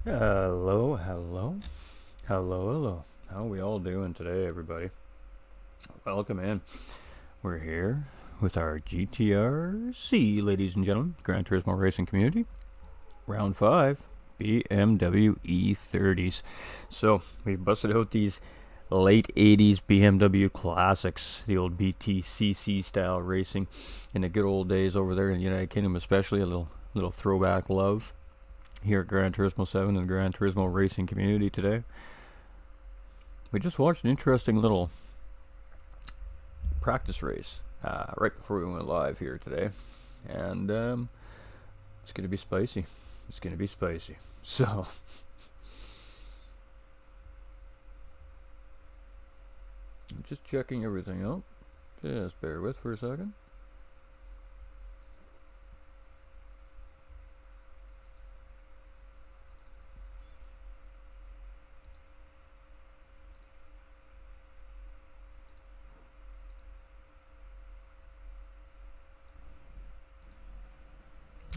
Hello, hello, hello, hello. How are we all doing today, everybody? Welcome in. We're here with our GTRC, ladies and gentlemen, Gran Turismo Racing Community, Round 5, BMW E30s. So, we've busted out these late 80s BMW classics, the old BTCC style racing in the good old days over there in the United Kingdom, especially a little throwback love here at Gran Turismo 7 and the Gran Turismo Racing Community today. We just watched an interesting little practice race right before we went live here today, and it's going to be spicy. It's going to be spicy. So, I'm just checking everything out. Just bear with for a second.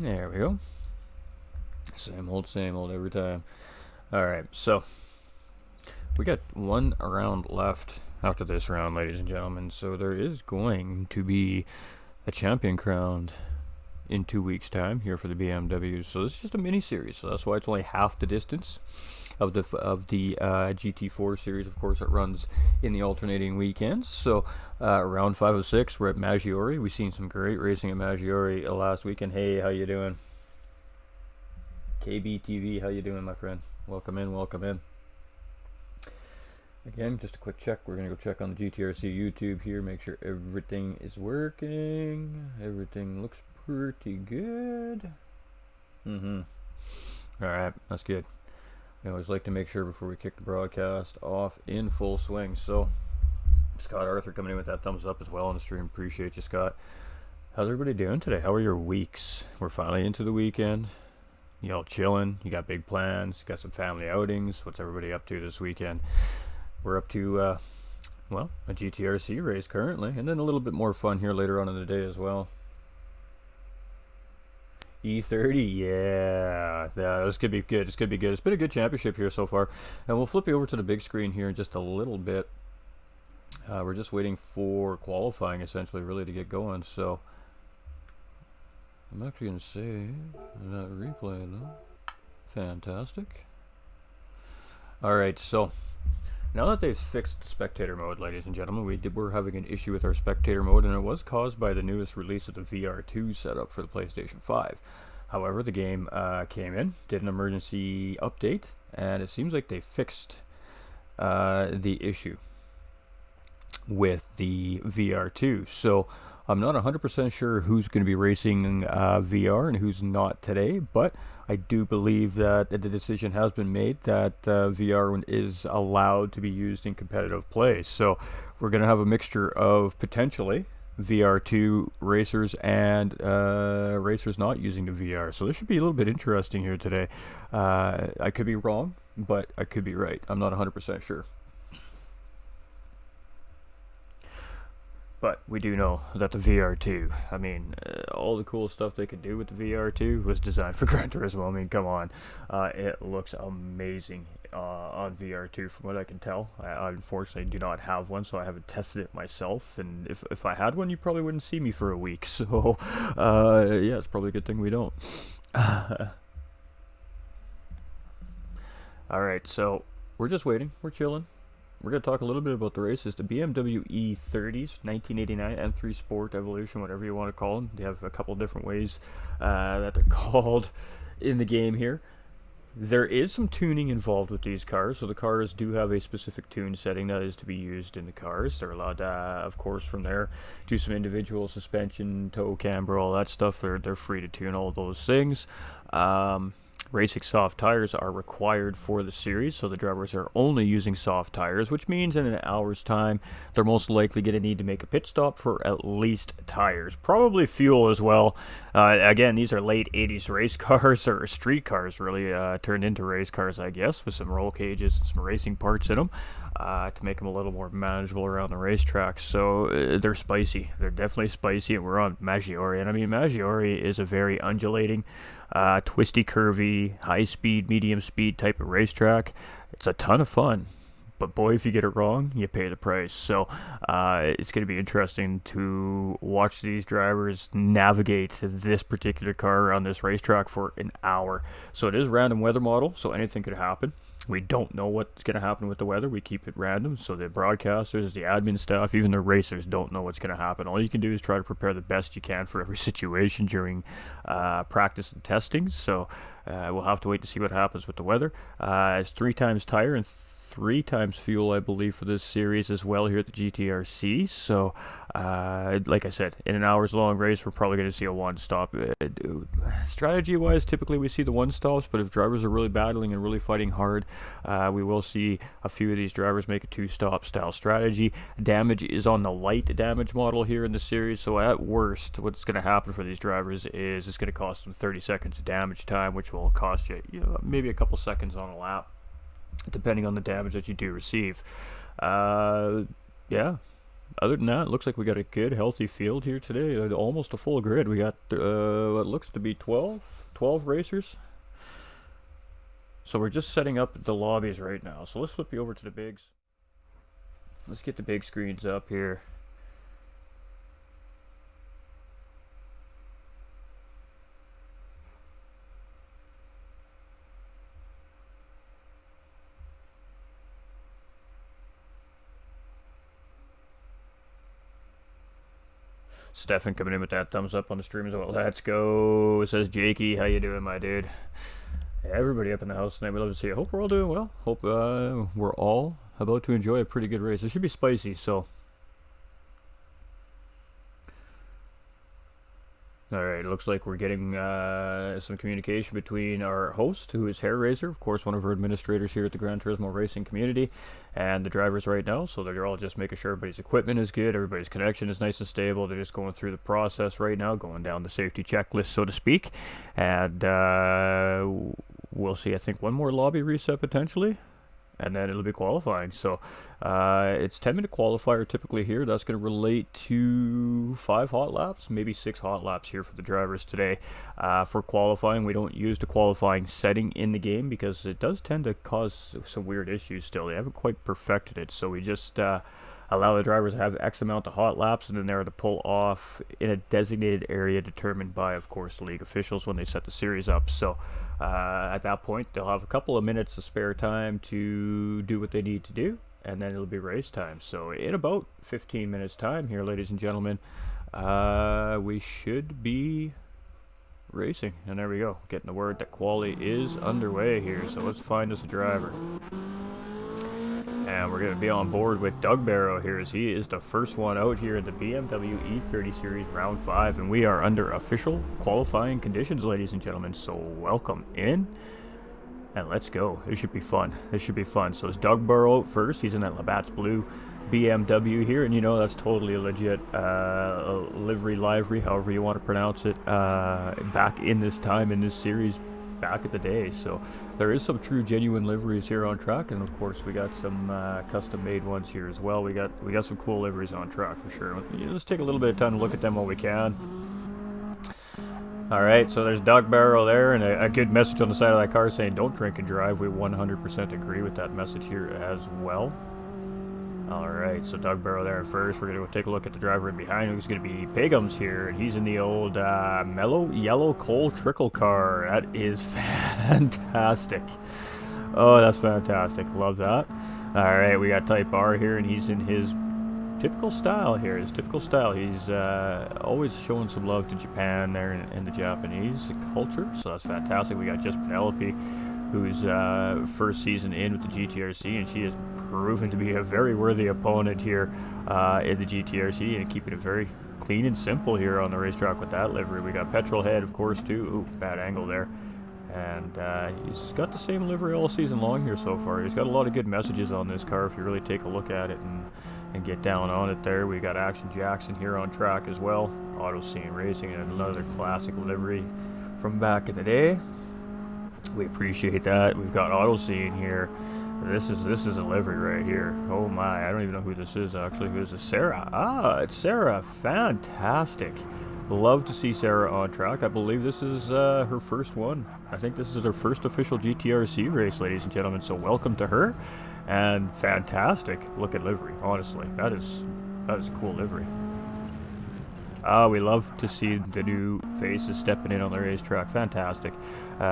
There we go. Same old every time. Alright, so we got one round left after this round, ladies and gentlemen. So there is going to be a champion crowned in 2 weeks' time here for the BMWs. So this is just a mini series. So that's why it's only half the distance of the GT4 series. Of course, it runs in the alternating weekends. So round 5 of 6, we're at Maggiore. We've seen some great racing at Maggiore last weekend. Hey, how you doing? KBTV, how you doing, my friend? Welcome in, welcome in. Again, just a quick check. We're going to go check on the GTRC YouTube here, make sure everything is working. Everything looks pretty good. Alright, that's good. I always like to make sure before we kick the broadcast off in full swing. So, Scott Arthur coming in with that thumbs up as well on the stream. Appreciate you, Scott. How's everybody doing today? How are your weeks? We're finally into the weekend. You all chilling? You got big plans? You got some family outings? What's everybody up to this weekend? We're up to, well, a GTRC race currently, and then a little bit more fun here later on in the day as well. E30, yeah, this could be good. This could be good. It's been a good championship here so far, and we'll flip you over to the big screen here in just a little bit. We're just waiting for qualifying, essentially, really, to get going. So I'm actually going to save that replay, though. Fantastic. All right, so now that they've fixed spectator mode, ladies and gentlemen, we're having an issue with our spectator mode, and it was caused by the newest release of the VR2 setup for the PlayStation 5. However, the game came in, did an emergency update, and it seems like they fixed the issue with the VR2. So I'm not 100% sure who's going to be racing VR and who's not today, but I do believe that the decision has been made that VR is allowed to be used in competitive play. So we're going to have a mixture of potentially VR2 racers and racers not using the VR. So this should be a little bit interesting here today. I could be wrong, but I could be right. I'm not 100% sure. But we do know that the VR2, I mean, all the cool stuff they could do with the VR2 was designed for Gran Turismo. I mean, come on. It looks amazing on VR2 from what I can tell. I unfortunately do not have one, so I haven't tested it myself. And if I had one, you probably wouldn't see me for a week. So, yeah, it's probably a good thing we don't. Alright, so we're just waiting. We're chilling. We're going to talk a little bit about the races. The BMW E30s, 1989 M3 Sport Evolution, whatever you want to call them. They have a couple different ways that they're called in the game here. There is some tuning involved with these cars, so the cars do have a specific tune setting that is to be used in the cars. They're allowed to, of course, from there, do some individual suspension, toe camber, all that stuff. They're free to tune all those things. Racing soft tires are required for the series, so the drivers are only using soft tires, which means in an hour's time, they're most likely going to need to make a pit stop for at least tires. Probably fuel as well. Again, these are late 80s race cars, or street cars really, turned into race cars, I guess, with some roll cages and some racing parts in them. To make them a little more manageable around the racetracks. So they're spicy. They're definitely spicy, and we're on Maggiore. And I mean, Maggiore is a very undulating twisty, curvy, high speed, medium speed type of racetrack. It's a ton of fun. But boy, if you get it wrong, you pay the price. So it's going to be interesting to watch these drivers navigate this particular car around this racetrack for an hour. So it is a random weather model, so anything could happen. We don't know what's going to happen with the weather. We keep it random, so the broadcasters, the admin staff, even the racers don't know what's going to happen. All you can do is try to prepare the best you can for every situation during practice and testing. So we'll have to wait to see what happens with the weather. It's 3 times tire and 3 times fuel, I believe, for this series as well here at the GTRC. So, like I said, in an hour's long race, we're probably going to see a one-stop. Strategy-wise, typically we see the one-stops, but if drivers are really battling and really fighting hard, we will see a few of these drivers make a 2-stop style strategy. Damage is on the light damage model here in the series, so at worst, what's going to happen for these drivers is it's going to cost them 30 seconds of damage time, which will cost you, maybe a couple seconds on a lap, depending on the damage that you do receive. Yeah, other than that, it looks like we got a good healthy field here today. Almost a full grid. We got what looks to be 12 racers. So we're just setting up the lobbies right now. So let's flip you over to the bigs. Let's get the big screens up here. Stefan coming in with that thumbs up on the stream as well. Let's go. It says Jakey, how you doing, my dude? Everybody up in the house tonight. We love to see you. Hope we're all doing well. Hope we're all about to enjoy a pretty good race. It should be spicy, so. Alright, it looks like we're getting some communication between our host, who is Hair Razor, of course, one of our administrators here at the Gran Turismo racing community, and the drivers right now. So they're all just making sure everybody's equipment is good, everybody's connection is nice and stable. They're just going through the process right now, going down the safety checklist, so to speak. And we'll see, I think, one more lobby reset potentially, and then it'll be qualifying. So it's 10-minute qualifier typically here. That's going to relate to 5 hot laps, maybe 6 hot laps here for the drivers today. For qualifying, we don't use the qualifying setting in the game because it does tend to cause some weird issues still. They haven't quite perfected it, so we just allow the drivers to have X amount of hot laps, and then they're to pull off in a designated area determined by, of course, the league officials when they set the series up. So at that point, they'll have a couple of minutes of spare time to do what they need to do, and then it'll be race time. So in about 15 minutes time here, ladies and gentlemen, we should be racing. And there we go, getting the word that quali is underway here. So let's find us a driver. And we're going to be on board with Doug Barrow here, as he is the first one out here in the BMW E30 Series Round 5. And we are under official qualifying conditions, ladies and gentlemen. So welcome in, and let's go. This should be fun. This should be fun. So it's Doug Barrow out first. He's in that Labatt's Blue BMW here. And that's totally a legit livery, however you want to pronounce it, back in this time, in this series, back at the day. So there is some true genuine liveries here on track, and of course we got some custom made ones here as well. We got some cool liveries on track for sure. Let's take a little bit of time to look at them while we can. Alright, so there's Doug Barrow there, and a good message on the side of that car saying don't drink and drive. We 100% agree with that message here as well. Alright, so Doug Barrow there first. We're going to go take a look at the driver in behind, who's going to be Pigums here. And he's in the old mellow yellow coal trickle car. That is fantastic. Oh, that's fantastic. Love that. Alright, we got Type R here, and he's in his typical style here. His typical style. He's always showing some love to Japan there and the Japanese culture. So that's fantastic. We got just Penelope, who's first season in with the GTRC, and she has proven to be a very worthy opponent here in the GTRC, and keeping it very clean and simple here on the racetrack with that livery. We got Petrolhead, of course, too. Ooh, bad angle there. And he's got the same livery all season long here so far. He's got a lot of good messages on this car if you really take a look at it and get down on it there. We got Action Jackson here on track as well. Auto Scene Racing, and another classic livery from back in the day. We appreciate that. We've got Auto Scene here This is a livery right here. Oh my, I don't even know who this is actually. Who is this? Sarah. Ah, it's Sarah. Fantastic. Love to see Sarah on track. I believe this is her first one. I think this is her first official GTRC race, ladies and gentlemen. So welcome to her. And fantastic looking livery, honestly. That is a cool livery. We love to see the new faces stepping in on the racetrack. Fantastic.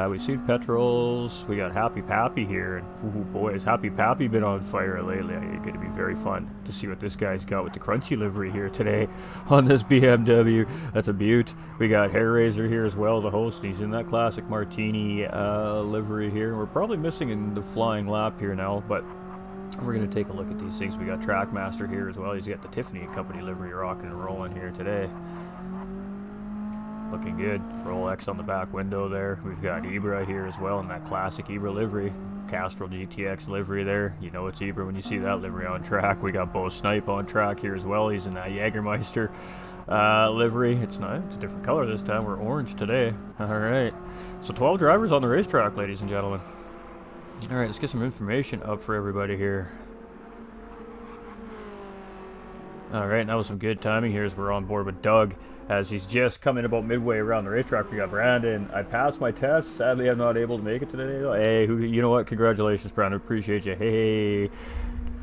We've seen Petrols. We got Happy Pappy here. And ooh, boy, has Happy Pappy been on fire lately. It's going to be very fun to see what this guy's got with the crunchy livery here today on this BMW. That's a beaut. We got Hair Razor here as well, the host. He's in that classic Martini livery here. We're probably missing in the flying lap here now, but we're going to take a look at these things. We got Trackmaster here as well. He's got the Tiffany & Company livery rocking and rolling here today. Looking good. Rolex on the back window there. We've got Ibra here as well in that classic Ibra livery. Castrol GTX livery there. You know it's Ibra when you see that livery on track. We got Bo Snipe on track here as well. He's in that Jägermeister livery. It's a different color this time. We're orange today. Alright. So 12 drivers on the racetrack, ladies and gentlemen. Alright, let's get some information up for everybody here. Alright, now with some good timing here as we're on board with Doug, as he's just coming about midway around the racetrack. We got Brandon. I passed my test. Sadly, I'm not able to make it today. Hey, you know what? Congratulations, Brandon. Appreciate you. Hey,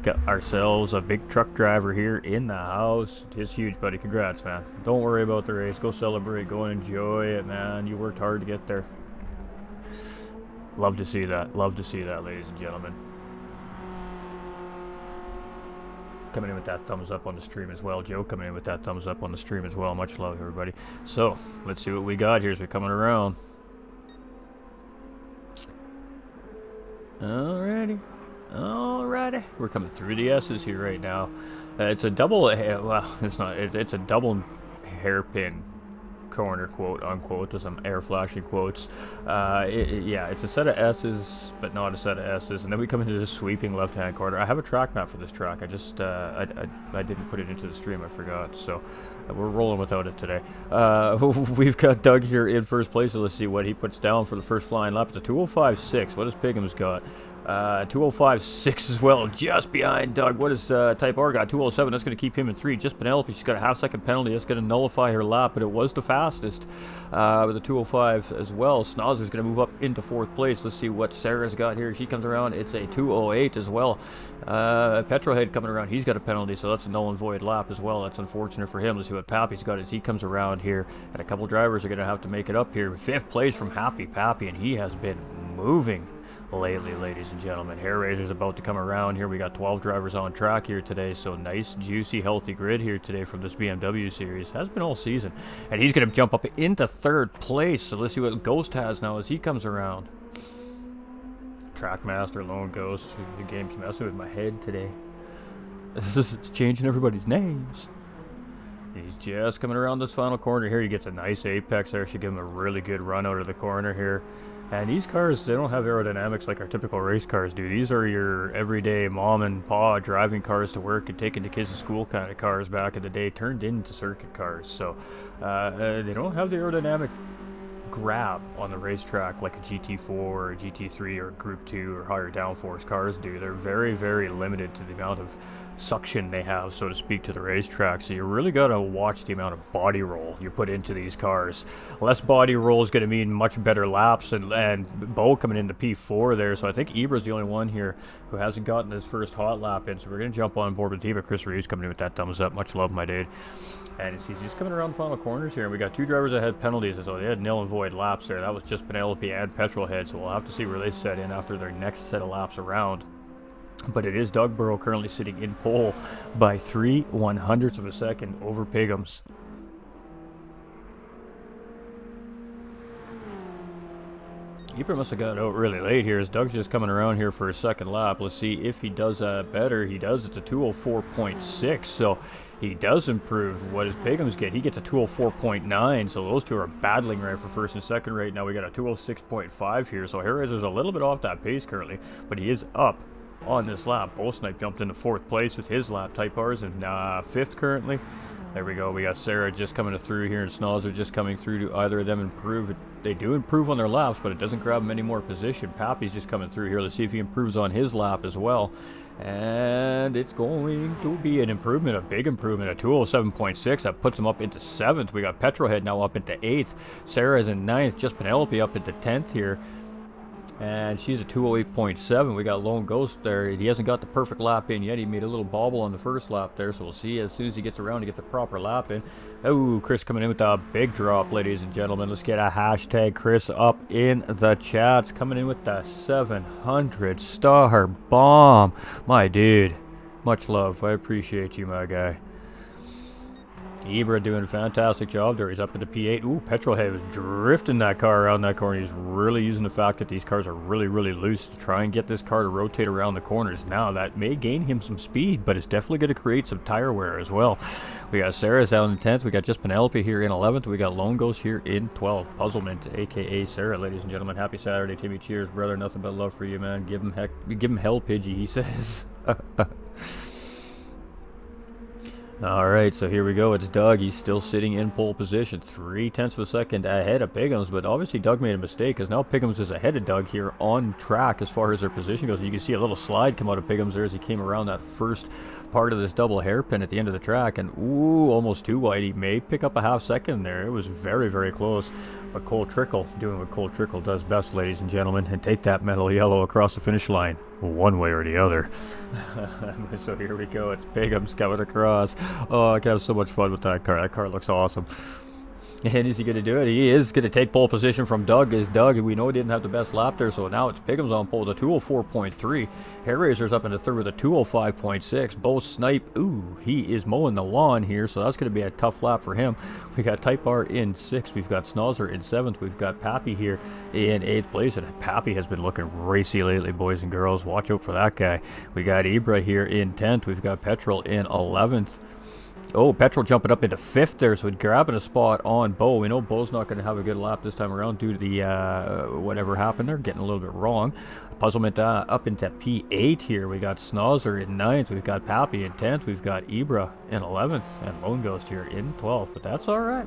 got ourselves a big truck driver here in the house. It's huge, buddy. Congrats, man. Don't worry about the race. Go celebrate. Go and enjoy it, man. You worked hard to get there. Love to see that. Love to see that, ladies and gentlemen. Coming in with that thumbs up on the stream as well. Joe coming in with that thumbs up on the stream as well. Much love, everybody. So, let's see what we got here as we're coming around. Alrighty. Alrighty. We're coming through the S's here right now. It's a double, well, it's not, it's a double hairpin corner, quote unquote, to some air flashing quotes. Yeah, it's a set of S's, but not a set of S's. And then we come into this sweeping left-hand corner. I have a track map for this track. I just, I didn't put it into the stream. I forgot. So we're rolling without it today. We've got Doug here in first place. So let's see what he puts down for the first flying lap. It's a 2:05.6. What has Pigham's got? 2:05.6 as well, just behind Doug. What is Type R got? 2:07. That's going to keep him in 3. Just Penelope, she's got a half-second penalty. That's going to nullify her lap, but it was the fastest with a 2:05 as well. Snozzer's going to move up into 4th place. Let's see what Sarah's got here. She comes around. It's a 2:08 as well. Petrolhead coming around. He's got a penalty, so that's a null and void lap as well. That's unfortunate for him. Let's see what Pappy's got as he comes around here. And a couple drivers are going to have to make it up here. 5th place from Happy Pappy, and he has been moving lately, ladies and gentlemen. Hair Razor's about to come around here. We got 12 drivers on track here today, so nice, juicy, healthy grid here today from this BMW series. Has been all season. And he's going to jump up into 3rd place, so let's see what Ghost has now as he comes around. Trackmaster, Lone Ghost. The game's messing with my head today. It's changing everybody's names. He's just coming around this final corner here. He gets a nice apex there. Should give him a really good run out of the corner here. And these cars, they don't have aerodynamics like our typical race cars do. These are your everyday mom and pa driving cars to work and taking the kids to school kind of cars back in the day, turned into circuit cars. So they don't have the aerodynamic grab on the racetrack like a GT4 or a GT3 or Group 2 or higher downforce cars do. They're very, very limited to the amount of suction they have, so to speak, to the racetrack. So you really got to watch the amount of body roll you put into these cars. Less body roll is going to mean much better laps, and Bo coming into P4 there. So I think Ibra's the only one here who hasn't gotten his first hot lap in. So we're going to jump on board with Ibra. Chris Reeves coming in with that thumbs up. Much love, my dude. And he's just coming around the final corners here. We got 2 drivers that had penalties, so they had nil and void laps there. That was just Penelope and Petrolhead, so we'll have to see where they set in after their next set of laps around. But it is Doug Burrow currently sitting in pole by 3/100ths of a second over Pigham's. Ibra must have got out really late here as Doug's just coming around here for a second lap. Let's see if he does better. He does. It's a 2:04.6, so he does improve. What does Pigham's get? He gets a 2:04.9, so those two are battling right for first and second right now. We got a 2:06.5 here, so Hair Razor's a little bit off that pace currently, but he is up on this lap. Bo Snipe jumped into 4th place with his lap. Type R's in 5th currently. There we go. We got Sarah just coming through here and Snozzer just coming through. Do either of them improve? It they do improve on their laps, but it doesn't grab them any more position. Pappy's just coming through here. Let's see if he improves on his lap as well. And it's going to be an improvement, a big improvement, a 207.6. That puts him up into 7th. We got Petrolhead now up into 8th. Sarah's in 9th. Just Penelope up into 10th here. And she's a 208.7. We got Lone Ghost there. He hasn't got the perfect lap in yet. He made a little bobble on the first lap there, so we'll see as soon as he gets around to get the proper lap in. Oh, Chris coming in with a big drop, ladies and gentlemen. Let's get a hashtag Chris up in the chats. Coming in with the 700-star bomb. My dude, much love. I appreciate you, my guy. Ibra doing a fantastic job there. He's up into P8. Ooh, Petrolhead was drifting that car around that corner. He's really using the fact that these cars are really, really loose to try and get this car to rotate around the corners. Now, that may gain him some speed, but it's definitely going to create some tire wear as well. We got Sarah's down in 10th. We got just Penelope here in 11th. We got Lone Ghost here in 12th. Puzzlement, a.k.a. Sarah, ladies and gentlemen. Happy Saturday, Timmy. Cheers, brother. Nothing but love for you, man. Give him hell, Pidgey, he says. Alright, so here we go. It's Doug. He's still sitting in pole position. 0.3 of a second ahead of Piggums, but obviously Doug made a mistake because now Piggums is ahead of Doug here on track as far as their position goes. And you can see a little slide come out of Piggums there as he came around that first part of this double hairpin at the end of the track. And ooh, almost too wide. He may pick up a half second there. It was very, very close. But Cole Trickle doing what Cole Trickle does best, ladies and gentlemen, and take that metal yellow across the finish line one way or the other. So here we go. It's Piggums coming across. Oh, I can have so much fun with that car. That car looks awesome. And is he going to do it? He is going to take pole position from Doug. Is Doug, and we know he didn't have the best lap there, so now it's Piggums on pole with a 204.3. Hairraiser's up into 3rd with a 205.6. Bo Snipe, ooh, he is mowing the lawn here, so that's going to be a tough lap for him. We got Type R in 6th. We've got Snozzer in 7th. We've got Pappy here in 8th place, and Pappy has been looking racy lately, boys and girls. Watch out for that guy. We got Ibra here in 10th. We've got Petrol in 11th. Oh, Petrol jumping up into 5th there, so grabbing a spot on Bo. We know Bo's not going to have a good lap this time around due to the whatever happened there, getting a little bit wrong. Puzzlement up into P8 here. We got Snozzer in 9th. We've got Pappy in 10th. We've got Ibra in 11th. And Lone Ghost here in 12th. But that's all right.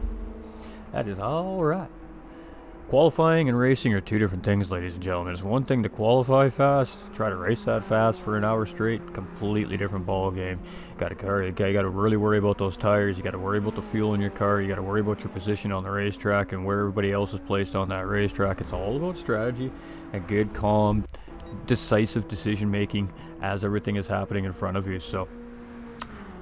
That is all right. Qualifying and racing are two different things, ladies and gentlemen. It's one thing to qualify fast, try to race that fast for an hour straight, completely different ball game. You got to really worry about those tires, you got to worry about the fuel in your car, you got to worry about your position on the racetrack and where everybody else is placed on that racetrack. It's all about strategy and good, calm, decisive decision making as everything is happening in front of you. So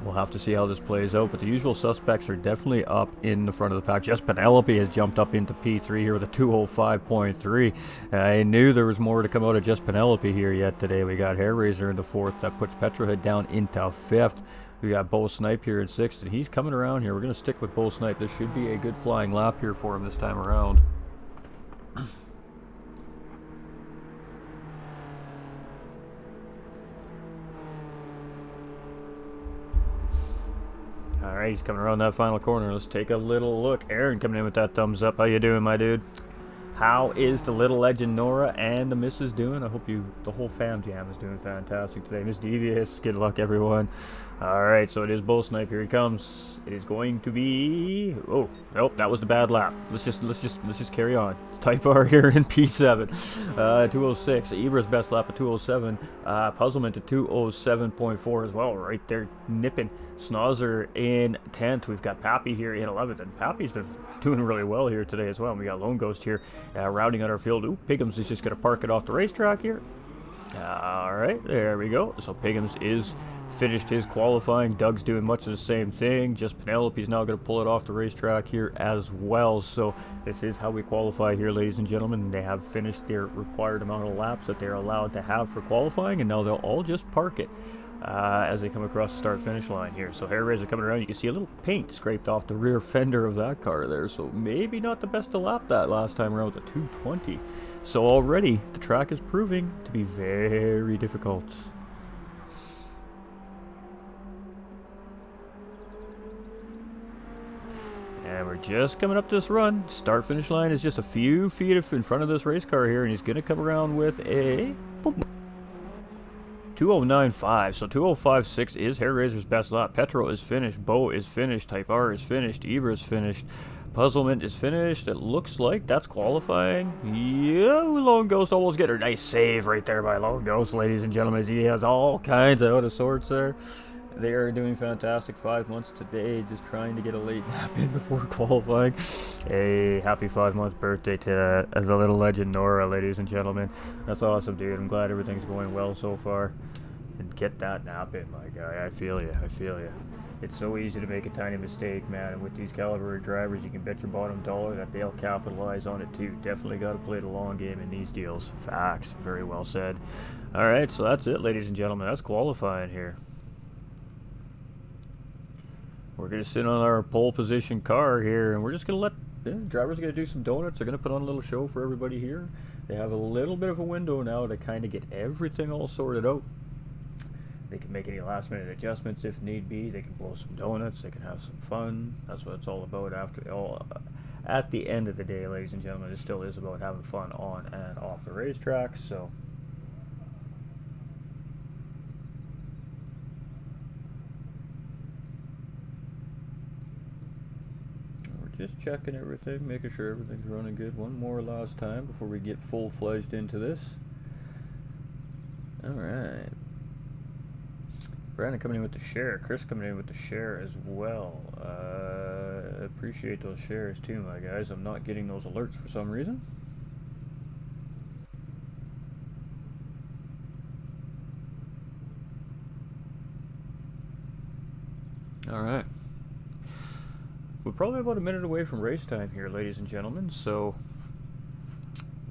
we'll have to see how this plays out, but the usual suspects are definitely up in the front of the pack. Just Penelope has jumped up into P3 here with a 205.3. I knew there was more to come out of Just Penelope here yet today. We got Hairraiser in the 4th. That puts Petrohead down into 5th. We got Bo Snipe here in 6th, and he's coming around here. We're going to stick with Bo Snipe. This should be a good flying lap here for him this time around. Alright, he's coming around that final corner. Let's take a little look. Aaron coming in with that thumbs up. How you doing, my dude? How is the little legend Nora and the missus doing? I hope the whole fam jam is doing fantastic today. Miss Devious, good luck, everyone. Alright, so it is Bull Snipe. Here he comes. It is going to be... Oh, nope, that was the bad lap. Let's just carry on. It's Type R here in P7. 206. Ibra's best lap at 207. Puzzlement at 207.4 as well. Right there, nipping. Snozzer in 10th. We've got Pappy here in 11th. And Pappy's been doing really well here today as well. And we got Lone Ghost here rounding out our field. Ooh, Piggums is just going to park it off the racetrack here. Alright, there we go. So Piggums is finished his qualifying. Doug's doing much of the same thing. Just Penelope's now going to pull it off the racetrack here as well. So this is how we qualify here, ladies and gentlemen. They have finished their required amount of laps that they're allowed to have for qualifying, and now they'll all just park it as they come across the start-finish line here. So Hairraiser coming around. You can see a little paint scraped off the rear fender of that car there. So maybe not the best to lap that last time around with a 220. So already the track is proving to be very difficult. And we're just coming up this run. Start-finish line is just a few feet in front of this race car here, and he's going to come around with a 209.5. So 205.6 is Hairraiser's best lap. Petro is finished. Bo is finished. Type R is finished. Ibra is finished. Puzzlement is finished. It looks like that's qualifying. Yeah, Lone Ghost almost get her nice save right there by Lone Ghost, ladies and gentlemen. He has all kinds of out of sorts there. They are doing fantastic. 5 months today, just trying to get a late nap in before qualifying. Hey, happy 5-month birthday to the little legend Nora, ladies and gentlemen. That's awesome, dude. I'm glad everything's going well so far. And get that nap in, my guy. I feel you. I feel you. It's so easy to make a tiny mistake, man, and with these caliber drivers, you can bet your bottom dollar that they'll capitalize on it too. Definitely got to play the long game in these deals. Facts. Very well said. Alright, so that's it, ladies and gentlemen. That's qualifying here. We're going to sit on our pole position car here, and we're just going to let the drivers going to do some donuts. They're going to put on a little show for everybody here. They have a little bit of a window now to kind of get everything all sorted out. They can make any last minute adjustments if need be. They can blow some donuts. They can have some fun. That's what it's all about after all. At the end of the day, ladies and gentlemen, it still is about having fun on and off the racetrack. So we're just checking everything, making sure everything's running good. One more last time before we get full-fledged into this. All right. Brandon coming in with the share. Chris coming in with the share as well. Appreciate those shares too, my guys. I'm not getting those alerts for some reason. All right. We're probably about a minute away from race time here, ladies and gentlemen. So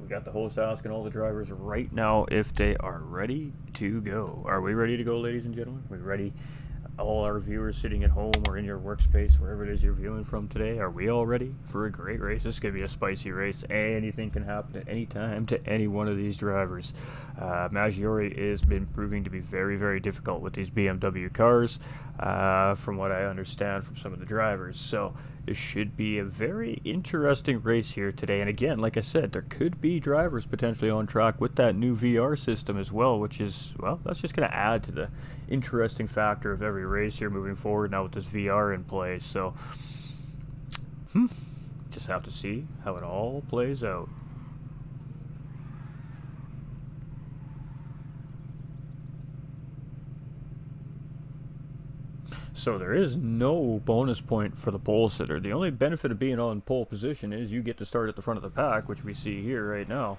we got the host asking all the drivers right now if they are ready to go. Are we ready to go, ladies and gentlemen? Are we ready? All our viewers sitting at home or in your workspace, wherever it is you're viewing from today, are we all ready for a great race? This is going to be a spicy race. Anything can happen at any time to any one of these drivers. Maggiore has been proving to be very, very difficult with these BMW cars, from what I understand from some of the drivers. So this should be a very interesting race here today. And again, like I said, there could be drivers potentially on track with that new VR system as well, which is, well, that's just going to add to the interesting factor of every race here moving forward now with this VR in place. So, just have to see how it all plays out. So there is no bonus point for the pole sitter. The only benefit of being on pole position is you get to start at the front of the pack, which we see here right now.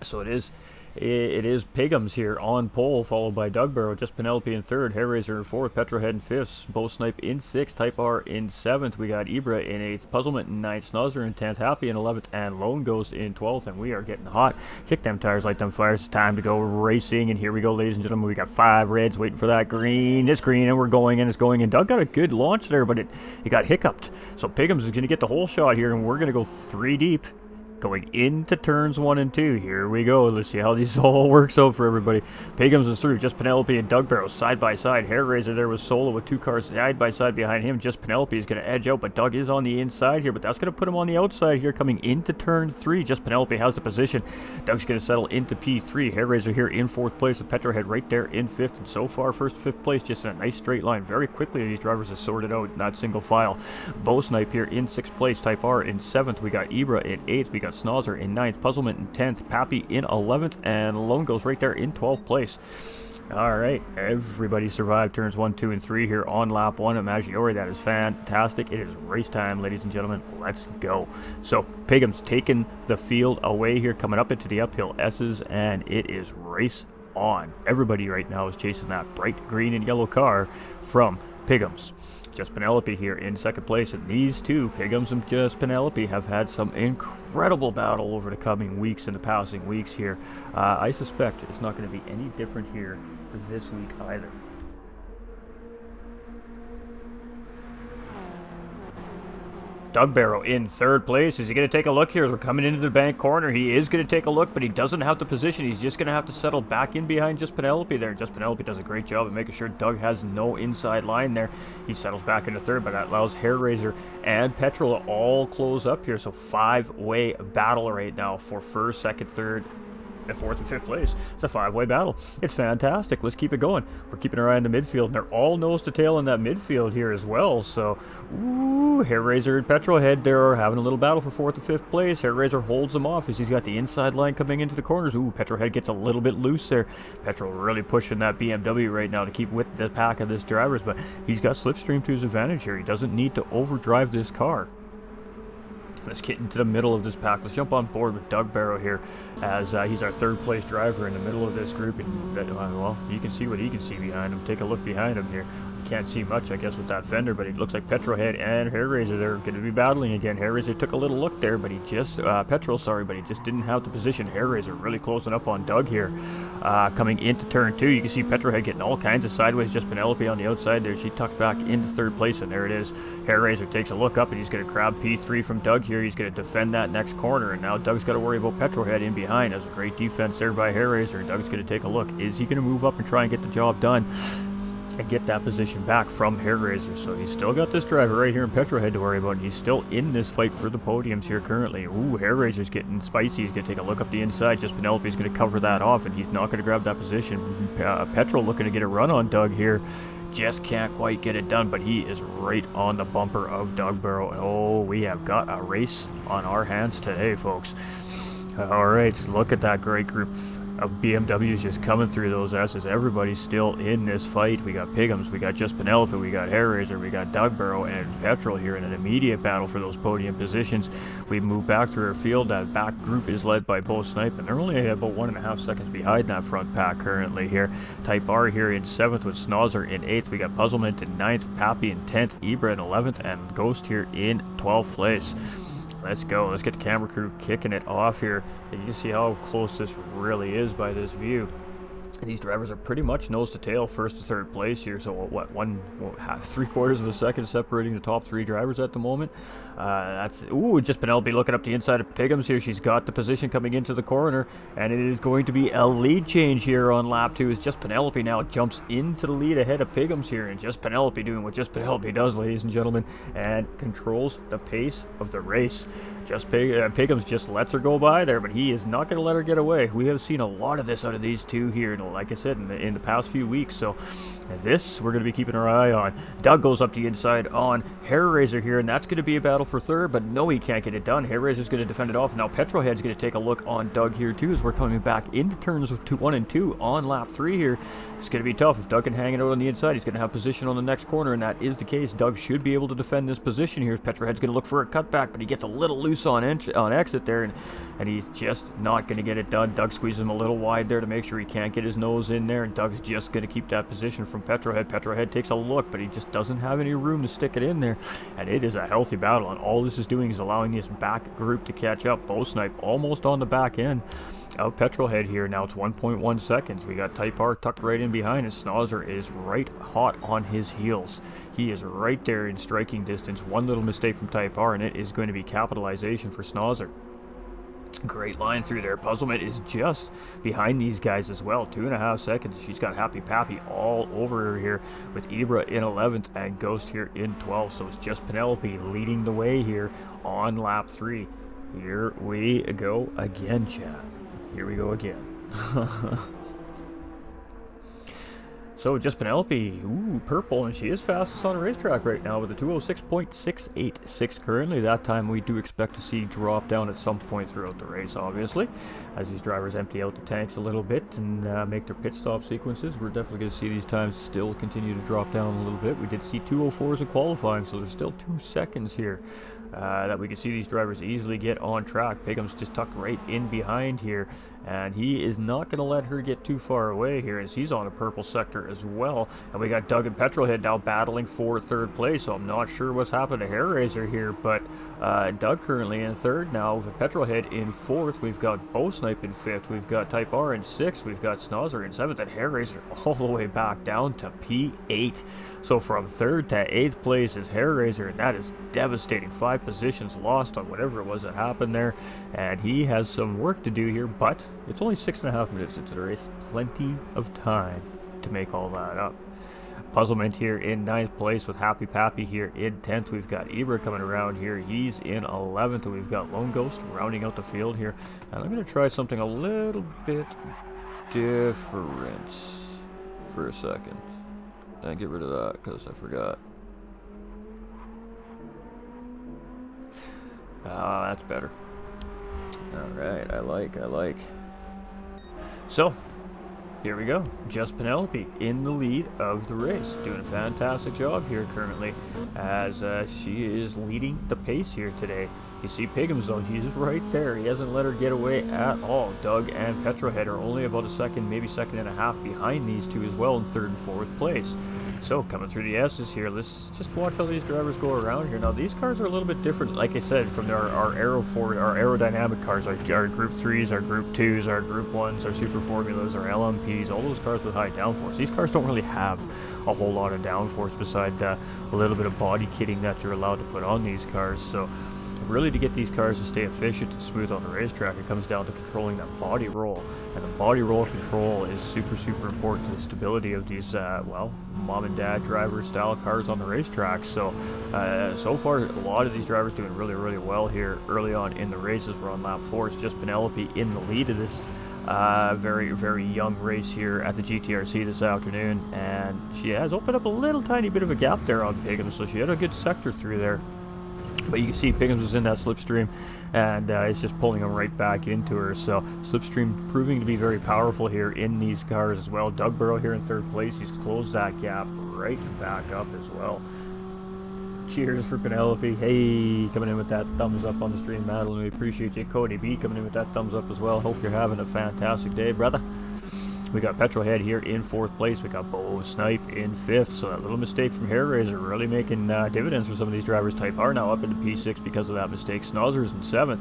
So it is Pigums here on pole, followed by Doug Barrow, just Penelope in third, Hairraiser in fourth, Petrohead in fifth, Bo Snipe in sixth, Type R in seventh. We got Ibra in eighth, Puzzlement in ninth, Snozzer in 10th, Happy in 11th, and Lone Ghost in 12th. And we are getting hot. Kick them tires, light them fires. It's time to go racing. And here we go, ladies and gentlemen. We got 5 reds waiting for that green. It's green, and we're going, and it's going. And Doug got a good launch there, but it got hiccuped. So Pigums is going to get the whole shot here, and we're going to go 3 deep. Going into turns 1 and 2. Here we go. Let's see how these all works out for everybody. Pagums is through. Just Penelope and Doug Barrow side by side. Hairraiser there with Solo with 2 cars side by side behind him. Just Penelope is going to edge out, but Doug is on the inside here. But that's going to put him on the outside here coming into turn 3. Just Penelope has the position. Doug's going to settle into P3. Hairraiser here in 4th place with Petrohead right there in 5th. And so far, 1st to 5th place just in a nice straight line. Very quickly, these drivers have sorted out, not single file. Bo Snipe here in 6th place. Type R in 7th. We got Ibra in 8th. We got Snozzer in 9th. Puzzlement in 10th, Pappy in 11th, and Lone goes right there in 12th place. Alright, everybody survived turns 1, 2, and 3 here on lap 1 at Maggiore. That is fantastic. It is race time, ladies and gentlemen. Let's go. So, Pigum's taking the field away here, coming up into the uphill S's, and it is race on. Everybody right now is chasing that bright green and yellow car from Pigum's. Just Penelope here in 2nd place, and these two, Pigums and Just Penelope, have had some incredible battle over the coming weeks and the passing weeks here. I suspect it's not going to be any different here this week either. Doug Barrow in 3rd place. Is he going to take a look here as we're coming into the bank corner? He is going to take a look, but he doesn't have the position. He's just going to have to settle back in behind Just Penelope there. Just Penelope does a great job of making sure Doug has no inside line there. He settles back into 3rd, but that allows Hairraiser and Petrol to all close up here. So 5-way battle right now for 1st, 2nd, 3rd, 4th and 5th place. It's a 5-way battle. It's fantastic. Let's keep it going. We're keeping our eye on the midfield, and they're all nose to tail in that midfield here as well. So, ooh, Hair Razor and Petrolhead, they're having a little battle for 4th and 5th place. Hair Razor holds them off as he's got the inside line coming into the corners. Ooh, Petrolhead gets a little bit loose there. Petrol really pushing that BMW right now to keep with the pack of this drivers, but he's got slipstream to his advantage here. He doesn't need to overdrive this car. Let's get into the middle of this pack. Let's jump on board with Doug Barrow here, as he's our 3rd place driver in the middle of this group. And well, you can see what he can see behind him. Take a look behind him here. You can't see much, I guess, with that fender, but it looks like Petrolhead and Hair Razor, they're going to be battling again. Hair Razor took a little look there, but he just Petrol, sorry, but he just didn't have the position. Hair Razor really closing up on Doug here. Coming into turn 2, you can see Petrolhead getting all kinds of sideways. Just Penelope on the outside there. She tucked back into 3rd place, and there it is. Hair Razor takes a look up, and he's going to grab P3 from Doug here. He's going to defend that next corner, and now Doug's got to worry about Petrolhead in behind. That's a great defense there by Hair Razor. Doug's going to take a look. Is he going to move up and try and get the job done and get that position back from Hair Razor? So he's still got this driver right here in Petrolhead to worry about. He's still in this fight for the podiums here currently. Ooh, Hair Razor's getting spicy. He's going to take a look up the inside. Just Penelope's going to cover that off, and he's not going to grab that position. Petrol looking to get a run on Doug here. Just can't quite get it done, but he is right on the bumper of Doug Barrow. Oh, we have got a race on our hands today, folks. All right, so look at that great group of BMWs just coming through those S's. Everybody's still in this fight. We got Pigums, we got Just Penelope, we got Hair Razor, we got Doug Barrow and Petrol here in an immediate battle for those podium positions. We move back through our field. That back group is led by Bo Snipe, and they're only about 1.5 seconds behind that front pack currently here. Type R here in 7th with Snozzer in 8th. We got Puzzlement in 9th, Pappy in 10th, Ibra in 11th, and Ghost here in 12th place. Let's go. Let's get the camera crew kicking it off here. And you can see how close this really is by this view. And these drivers are pretty much nose to tail, 1st to 3rd place here. So what, 3/4 of a second separating the top 3 drivers at the moment. Just Penelope looking up the inside of Pigums here. She's got the position coming into the corner, and it is going to be a lead change here on lap 2 as Just Penelope now jumps into the lead ahead of Pigums here, and Just Penelope doing what Just Penelope does, ladies and gentlemen, and controls the pace of the race. Pigums just lets her go by there, but he is not going to let her get away. We have seen a lot of this out of these two here, like I said, in the past few weeks. So this we're going to be keeping our eye on. Doug goes up the inside on Hair Razor here, and that's going to be a battle for 3rd, but no, he can't get it done. Hair Razor's going to defend it off. Now Petrolhead's going to take a look on Doug here too, as we're coming back into turns 1 and 2 on lap 3 here. It's going to be tough. If Doug can hang it out on the inside, he's going to have position on the next corner, and that is the case. Doug should be able to defend this position here. Petrolhead's going to look for a cutback, but he gets a little loose on exit there, and he's just not going to get it done. Doug squeezes him a little wide there to make sure he can't get his nose in there, and Doug's just going to keep that position from Petrolhead. Petrolhead takes a look, but he just doesn't have any room to stick it in there, and it is a healthy battle, and all this is doing is allowing this back group to catch up. Bo Snipe almost on the back end of Petrolhead here. Now it's 1.1 seconds. We got Type R tucked right in behind, and Snozzer is right hot on his heels. He is right there in striking distance. One little mistake from Type R, and it is going to be capitalization for Snozzer. Great line through there. Puzzlement is just behind these guys as well. 2.5 seconds. She's got Happy Pappy all over her here, with Ibra in 11th and Ghost here in 12th. So it's just Penelope leading the way here on lap 3. Here we go again, chat. Here we go again. So just Penelope, purple, and she is fastest on the racetrack right now with a 206.686 currently. That time we do expect to see drop down at some point throughout the race, obviously, as these drivers empty out the tanks a little bit and make their pit stop sequences. We're definitely going to see these times still continue to drop down a little bit. We did see 204s in qualifying, so there's still 2 seconds here that we can see these drivers easily get on track. Pigum's just tucked right in behind here, and he is not going to let her get too far away here, as he's on a purple sector as well. And we got Doug and Petrolhead now battling for 3rd place, so I'm not sure what's happened to Hair Razor here, but Doug currently in 3rd now, with Petrolhead in 4th. We've got Bo Snipe in 5th. We've got Type R in 6th. We've got Snozzer in 7th, and Hair Razor all the way back down to P8. So from 3rd to 8th place is Hair Razor, and that is devastating. 5 positions lost on whatever it was that happened there, and he has some work to do here, but it's only 6.5 minutes into the race. Plenty of time to make all that up. Puzzlement here in 9th place with Happy Pappy here in 10th. We've got Ibra coming around here. He's in 11th. And we've got Lone Ghost rounding out the field here. And I'm going to try something a little bit different for a second. And get rid of that because I forgot. Ah, that's better. Alright, I like. So, here we go. Just Penelope in the lead of the race. Doing a fantastic job here currently as she is leading the pace here today. You see Piggums though, he's right there. He hasn't let her get away at all. Doug and Petrohead are only about a second, maybe second and a half behind these two as well in 3rd and 4th place. So coming through the S's here, let's just watch how these drivers go around here. Now these cars are a little bit different, like I said, from our aerodynamic cars, our Group 3s, our Group 2s, our Group 1s, our Super Formulas, our LMPs, all those cars with high downforce. These cars don't really have a whole lot of downforce beside a little bit of body kitting that you're allowed to put on these cars. So really, to get these cars to stay efficient and smooth on the racetrack, it comes down to controlling that body roll. And the body roll control is super important to the stability of these, well, mom and dad driver style cars on the racetrack. So, so far, a lot of these drivers doing really well here early on in the races. We're on lap 4. It's just Penelope in the lead of this very young race here at the GTRC this afternoon. And she has opened up a little tiny bit of a gap there on Piggum, so she had a good sector through there. But you can see Piggums was in that slipstream, and it's just pulling him right back into her. So slipstream proving to be very powerful here in these cars as well. Doug Burrow here in 3rd place. He's closed that gap right back up as well. Cheers for Penelope. Hey, coming in with that thumbs up on the stream, Madeline. We appreciate you. Cody B coming in with that thumbs up as well. Hope you're having a fantastic day, brother. We got Petrohead here in 4th place. We got Bo Snipe in 5th. So that little mistake from Hair Razor really making dividends for some of these drivers. Type R now up into P6 because of that mistake. Snozzer's in 7th.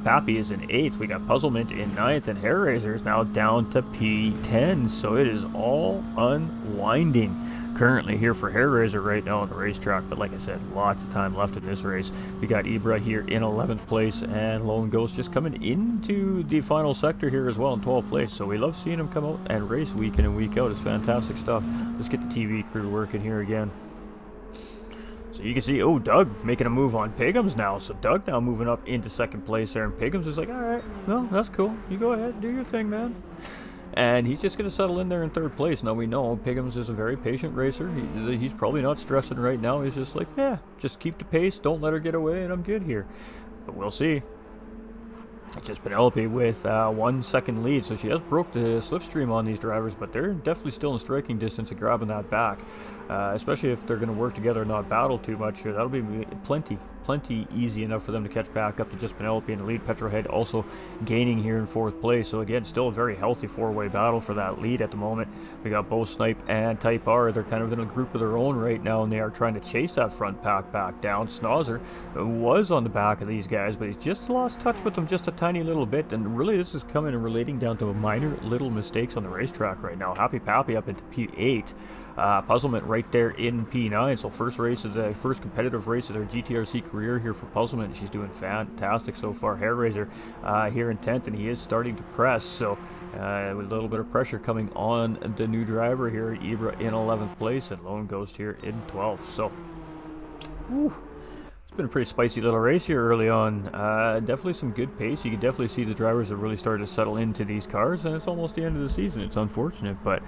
Pappy is in 8th. We got Puzzlement in 9th. And Hair Razor is now down to P10. So it is all unwinding currently here for Hair Razor right now on the racetrack. But like I said, lots of time left in this race. We got Ibra here in 11th place, and Lone Ghost just coming into the final sector here as well in 12th place. So we love seeing him come out and race week in and week out. It's fantastic stuff. Let's get the TV crew working here again. So you can see, oh, Doug making a move on Piggums now. So Doug now moving up into 2nd place there, and Piggums is like, all right, no, that's cool. You go ahead, do your thing, man. And he's just going to settle in there in 3rd place. Now we know Piggums is a very patient racer. He's probably not stressing right now. He's just like, yeah, just keep the pace. Don't let her get away, and I'm good here. But we'll see. It's just Penelope with 1 second lead. So she has broke the slipstream on these drivers, but they're definitely still in striking distance of grabbing that back. Especially if they're going to work together and not battle too much here. That'll be plenty easy enough for them to catch back up to just Penelope in the lead. Petrohead also gaining here in 4th place. So again, still a very healthy 4-way battle for that lead at the moment. We got Bo Snipe and Type R. They're kind of in a group of their own right now, and they are trying to chase that front pack back down. Snozzer was on the back of these guys, but he's just lost touch with them just a tiny little bit. And really, this is coming and relating down to minor little mistakes on the racetrack right now. Happy Pappy up into P8. Puzzlement right there in P9. So first competitive race of their GTRC career here for Puzzlement. She's doing fantastic so far. Hair Razor here in 10th, and he is starting to press. So with a little bit of pressure coming on the new driver here, Ibra in 11th place, and Lone Ghost here in 12th. So, whew. It's been a pretty spicy little race here early on. Definitely some good pace. You can definitely see the drivers have really started to settle into these cars, and it's almost the end of the season. It's unfortunate, but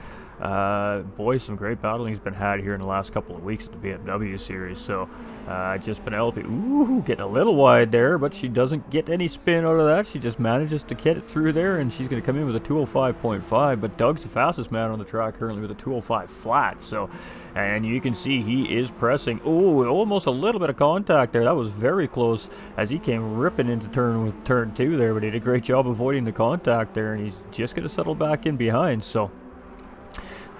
boy, some great battling has been had here in the last couple of weeks at the BMW series. So just Penelope, ooh, getting a little wide there, but she doesn't get any spin out of that. She just manages to get it through there, and she's going to come in with a 205.5, but Doug's the fastest man on the track currently with a 205 flat. So, and you can see he is pressing. Oh, almost a little bit of contact there. That was very close as he came ripping into turn 2 there, but he did a great job avoiding the contact there, and he's just going to settle back in behind. So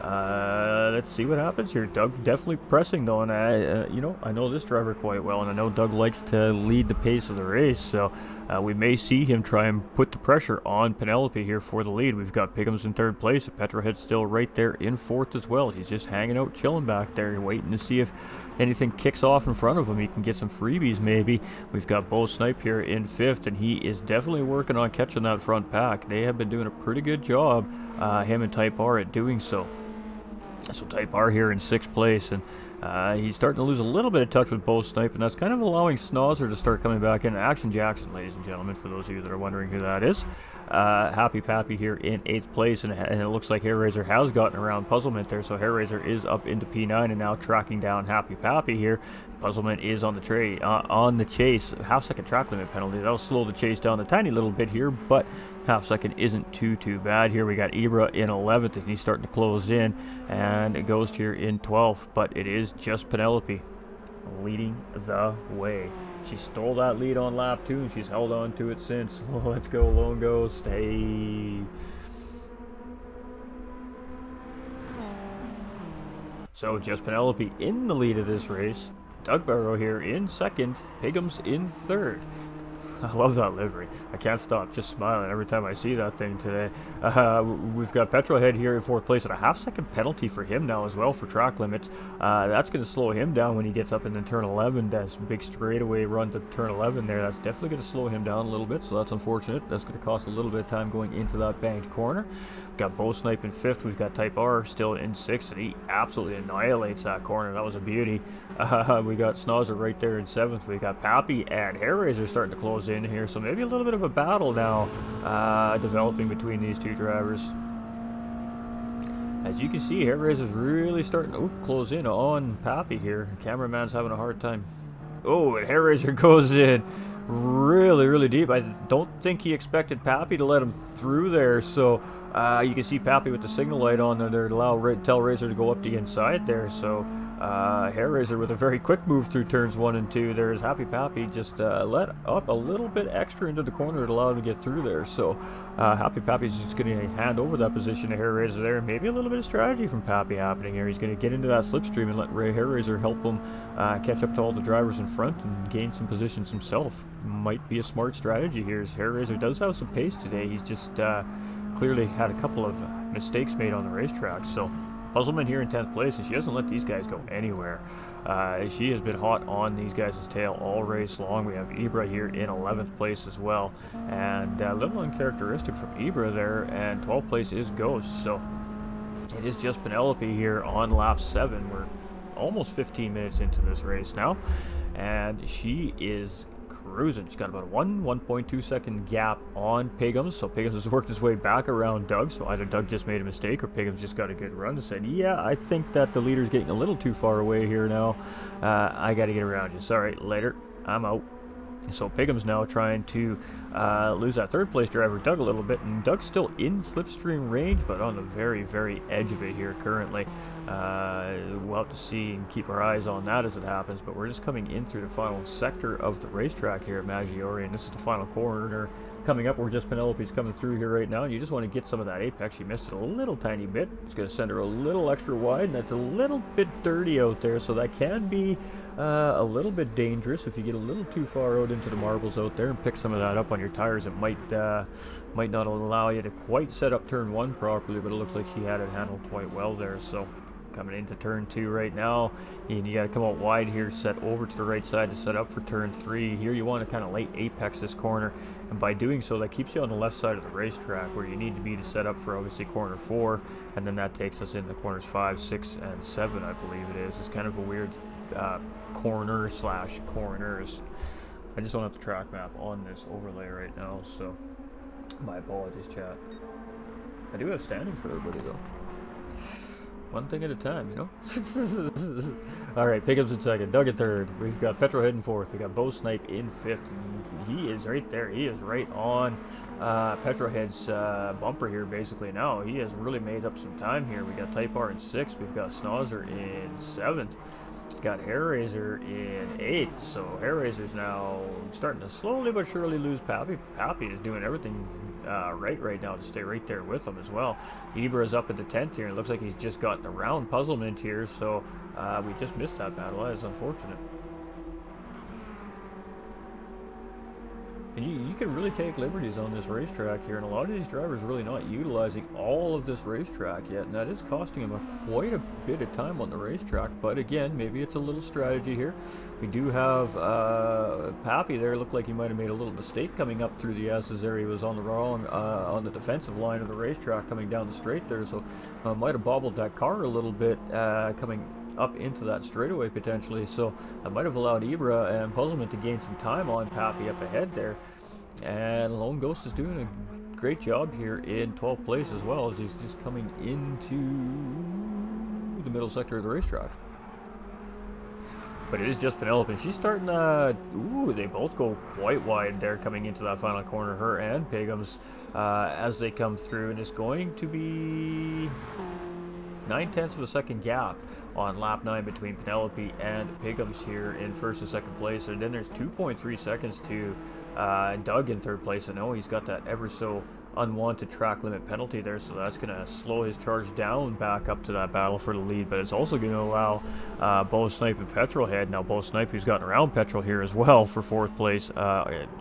let's see what happens here. Doug definitely pressing though, and you know, I know this driver quite well, and I know Doug likes to lead the pace of the race, so we may see him try and put the pressure on Penelope here for the lead. We've got Piggums in 3rd place, and Petrohead still right there in 4th as well. He's just hanging out, chilling back there, waiting to see if anything kicks off in front of him. He can get some freebies maybe. We've got Bo Snipe here in 5th, and he is definitely working on catching that front pack. They have been doing a pretty good job, him and Type R, at doing so. So Type R here in 6th place, and he's starting to lose a little bit of touch with Bo Snipe, and that's kind of allowing Snozzer to start coming back in. Action Jackson, ladies and gentlemen, for those of you that are wondering who that is. Happy Pappy here in 8th place, and it looks like Hair Razor has gotten around Puzzlement there, so Hair Razor is up into P9 and now tracking down Happy Pappy here. Puzzlement is on the chase. Half-second track limit penalty. That'll slow the chase down a tiny little bit here, but half-second isn't too bad here. We got Ibra in 11th, and he's starting to close in, and it goes here in 12th, but it is just Penelope leading the way. She stole that lead on lap 2, and she's held on to it since. Oh, let's go, Longo, stay. So just Penelope in the lead of this race. Doug Barrow here in 2nd, Piggums in 3rd. I love that livery. I can't stop just smiling every time I see that thing today. We've got Petrolhead here in 4th place, and a half-second penalty for him now as well for track limits. That's going to slow him down when he gets up into turn 11. That's a big straightaway run to turn 11 there. That's definitely going to slow him down a little bit, so that's unfortunate. That's going to cost a little bit of time going into that banked corner. We've got Bo Snipe in 5th. We've got Type R still in 6th, and he absolutely annihilates that corner. That was a beauty. We got Snozzer right there in 7th. We got Pappy and Hair Razor starting to close in here, so maybe a little bit of a battle now developing between these two drivers. As you can see, Hair Razor's really starting to close in on Pappy here. Cameraman's having a hard time. Oh, and Hair Razor goes in really deep. I don't think he expected Pappy to let him through there, so you can see Pappy with the signal light on there to tell Razor to go up the inside there. So Hair Razor with a very quick move through turns 1 and 2. There's Happy Pappy just let up a little bit extra into the corner to allow him to get through there. So Happy Pappy's just going to hand over that position to Hair Razor there. Maybe a little bit of strategy from Pappy happening here. He's going to get into that slipstream and let Hair Razor help him catch up to all the drivers in front and gain some positions himself. Might be a smart strategy here, as Hair Razor does have some pace today. He's just clearly had a couple of mistakes made on the racetrack. So Puzzleman here in 10th place, and she doesn't let these guys go anywhere. She has been hot on these guys' tail all race long. We have Ibra here in 11th place as well, and a little uncharacteristic from Ibra there, and 12th place is Ghost. So it is just Penelope here on lap 7. We're almost 15 minutes into this race now, and she is cruising. She's got about a 1.2 second gap on Piggums, so Piggums has worked his way back around Doug, so either Doug just made a mistake or Piggums just got a good run and said, yeah, I think that the leader's getting a little too far away here now. I got to get around you. Sorry, later. I'm out. So Piggums now trying to lose that 3rd place driver, Doug, a little bit, and Doug's still in slipstream range, but on the very edge of it here currently. We'll have to see and keep our eyes on that as it happens, but we're just coming in through the final sector of the racetrack here at Maggiore, and this is the final corner coming up. We're just Penelope's coming through here right now, and you just want to get some of that apex. She missed it a little tiny bit. It's going to send her a little extra wide, and that's a little bit dirty out there, so that can be a little bit dangerous if you get a little too far out into the marbles out there and pick some of that up on your tires. It might not allow you to quite set up turn 1 properly, but it looks like she had it handled quite well there. So coming into turn 2 right now, and you got to come out wide here, set over to the right side to set up for turn 3. Here you want to kind of late apex this corner, and by doing so that keeps you on the left side of the racetrack where you need to be to set up for obviously corner 4, and then that takes us into corners 5, 6, and 7, I believe it is. It's kind of a weird corner slash corners. I just don't have the track map on this overlay right now, so my apologies, chat. I do have standings for everybody though. One thing at a time, you know? Alright, Piggums in 2nd, Doug in 3rd. We've got Petrolhead in 4th. We got Bo Snipe in 5th. He is right there. He is right on Petrolhead's bumper here, basically now. He has really made up some time here. We got Type R in 6th. We've got Snozzer in 7th. Got Hair Razor in 8th, so Hair Razor's now starting to slowly but surely lose Pappy. Pappy is doing everything right now to stay right there with him as well. Ibra is up at the 10th here, and it looks like he's just gotten around Puzzlement here, so we just missed that battle. That is unfortunate. And you can really take liberties on this racetrack here, and a lot of these drivers are really not utilizing all of this racetrack yet, and that is costing them quite a bit of time on the racetrack. But again, maybe it's a little strategy here. We do have Pappy there. Looked like he might have made a little mistake coming up through the S's there. He was on the wrong, on the defensive line of the racetrack coming down the straight there, so might have bobbled that car a little bit coming up into that straightaway potentially, so that might have allowed Ibra and Puzzlement to gain some time on Pappy up ahead there. And Lone Ghost is doing a great job here in 12th place as well, as he's just coming into the middle sector of the racetrack. But it is just Penelope, and she's starting ooh, they both go quite wide there coming into that final corner, her and Pigham's, as they come through, and it's going to be 9/10 of a second gap on lap 9 between Penelope and Pigham's here in first and second place. And then there's 2.3 seconds to Doug in third place. I know he's got that ever so unwanted track limit penalty there, so that's going to slow his charge down back up to that battle for the lead. But it's also going to allow Bo Snipe and Petrolhead, now Bo Snipe, who's gotten around Petrol here as well for fourth place,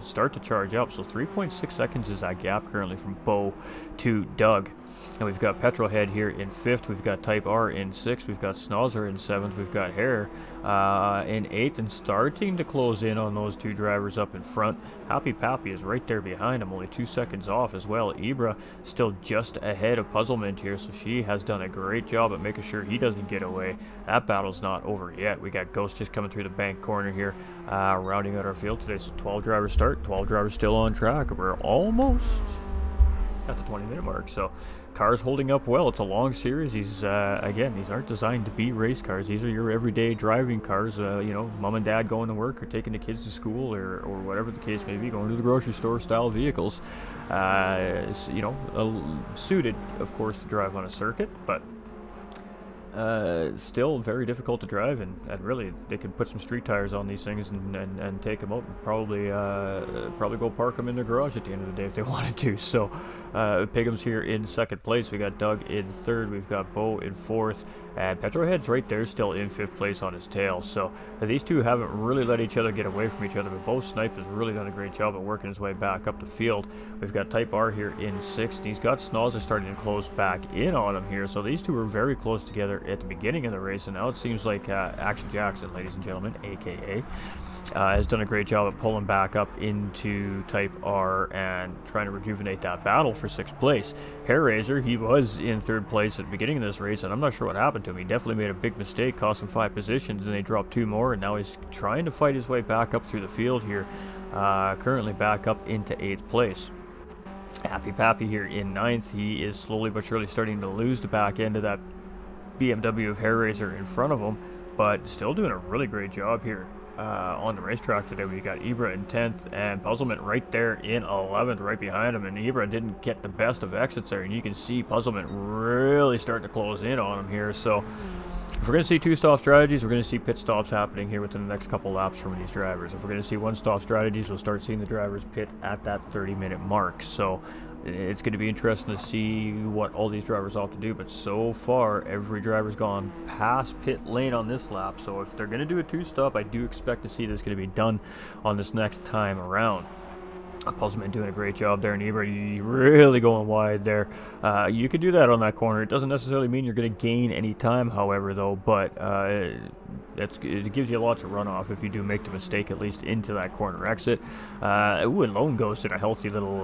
start to charge up. So 3.6 seconds is that gap currently from Bo to Doug. And we've got Petrolhead here in 5th, we've got Type R in 6th, we've got Snozzer in 7th, we've got Hare in 8th, and starting to close in on those two drivers up in front. Happy Pappy is right there behind him, only 2 seconds off as well. Ibra still just ahead of Puzzlement here, so she has done a great job at making sure he doesn't get away. That battle's not over yet. We got Ghost just coming through the bank corner here, rounding out our field today. So 12 drivers start, 12 drivers still on track. We're almost at the 20-minute mark, so cars holding up well. It's a long series. Again, these aren't designed to be race cars. These are your everyday driving cars. You know, mom and dad going to work or taking the kids to school, or whatever the case may be, going to the grocery store style vehicles. You know, suited, of course, to drive on a circuit, but still very difficult to drive, and really they can put some street tires on these things and take them out and probably go park them in their garage at the end of the day if they wanted to. So Pigham's here in second place, we got Doug in third, we've got Bo in fourth, and Petrohead's right there still in fifth place on his tail. So these two haven't really let each other get away from each other, but both Snipe has really done a great job at working his way back up the field. We've got Type R here in sixth, and he's got Snozzer starting to close back in on him here. So these two are very close together at the beginning of the race, and now it seems like Action Jackson, ladies and gentlemen, aka, has done a great job at pulling back up into Type R and trying to rejuvenate that battle for sixth place. Hairraiser, he was in third place at the beginning of this race, and I'm not sure what happened to him. He definitely made a big mistake, cost him 5 positions, and they dropped 2 more, and now he's trying to fight his way back up through the field here, currently back up into 8th place. Happy Pappy here in 9th. He is slowly but surely starting to lose the back end of that BMW of Hairraiser in front of him, but still doing a really great job here on the racetrack today. We got Ibra in 10th and Puzzlement right there in 11th, right behind him, and Ibra didn't get the best of exits there, and you can see Puzzlement really starting to close in on him here. So if we're going to see 2-stop strategies, we're going to see pit stops happening here within the next couple laps from these drivers. If we're going to see 1-stop strategies, we'll start seeing the drivers pit at that 30-minute mark. So it's going to be interesting to see what all these drivers ought to do, but so far every driver's gone past pit lane on this lap. So if they're going to do a 2-stop, I do expect to see this going to be done on this next time around. Puzzlement doing a great job there, and Ibra really going wide there. You could do that on that corner. It doesn't necessarily mean you're going to gain any time, however, though, but it gives you lots of runoff if you do make the mistake, at least into that corner exit. Ooh, and Lone Ghost in a healthy little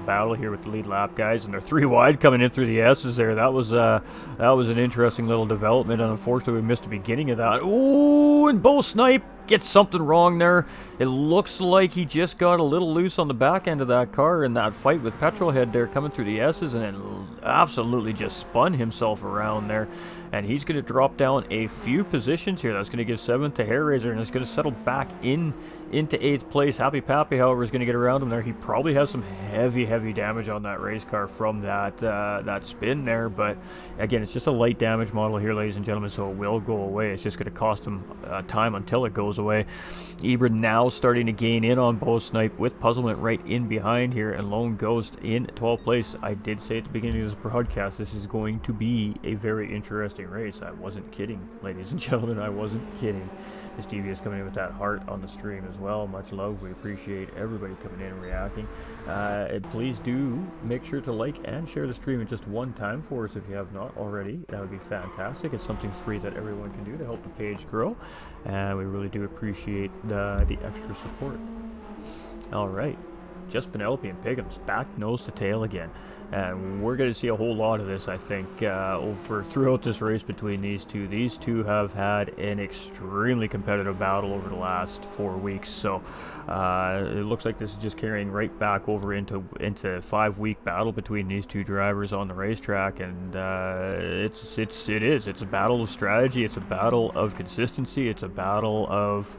battle here with the lead lap guys, and they're 3 wide coming in through the S's there. That was an interesting little development, and unfortunately we missed the beginning of that. Ooh, and Bo Snipe gets something wrong there. It looks like he just got a little loose on the back end of that car in that fight with Petrolhead there coming through the S's, and it absolutely just spun himself around there, and he's going to drop down a few positions here. That's going to give 7th to Hairraiser, and it's going to settle back into 8th place. Happy Pappy, however, is going to get around him there. He probably has some heavy damage on that race car from that spin there. But again, it's just a light damage model here, ladies and gentlemen, so it will go away. It's just going to cost him time until it goes away. Ibra now starting to gain in on Bo Snipe with Puzzlement right in behind here, and Lone Ghost in 12th place. I did say at the beginning of this broadcast, this is going to be a very interesting race. I wasn't kidding, ladies and gentlemen. I wasn't kidding. Miss Stevie is coming in with that heart on the stream as well. Much love. We appreciate everybody coming in and reacting. Please do make sure to like and share the stream just one time for us if you have not already. That would be fantastic. It's something free that everyone can do to help the page grow, and we really do appreciate the extra support. All right. Just Penelope and Pigham's back nose to tail again, and we're going to see a whole lot of this, I think, throughout this race between these two. These two have had an extremely competitive battle over the last 4 weeks, so it looks like this is just carrying right back over into 5-week battle between these two drivers on the racetrack, and it's a battle of strategy, it's a battle of consistency, it's a battle of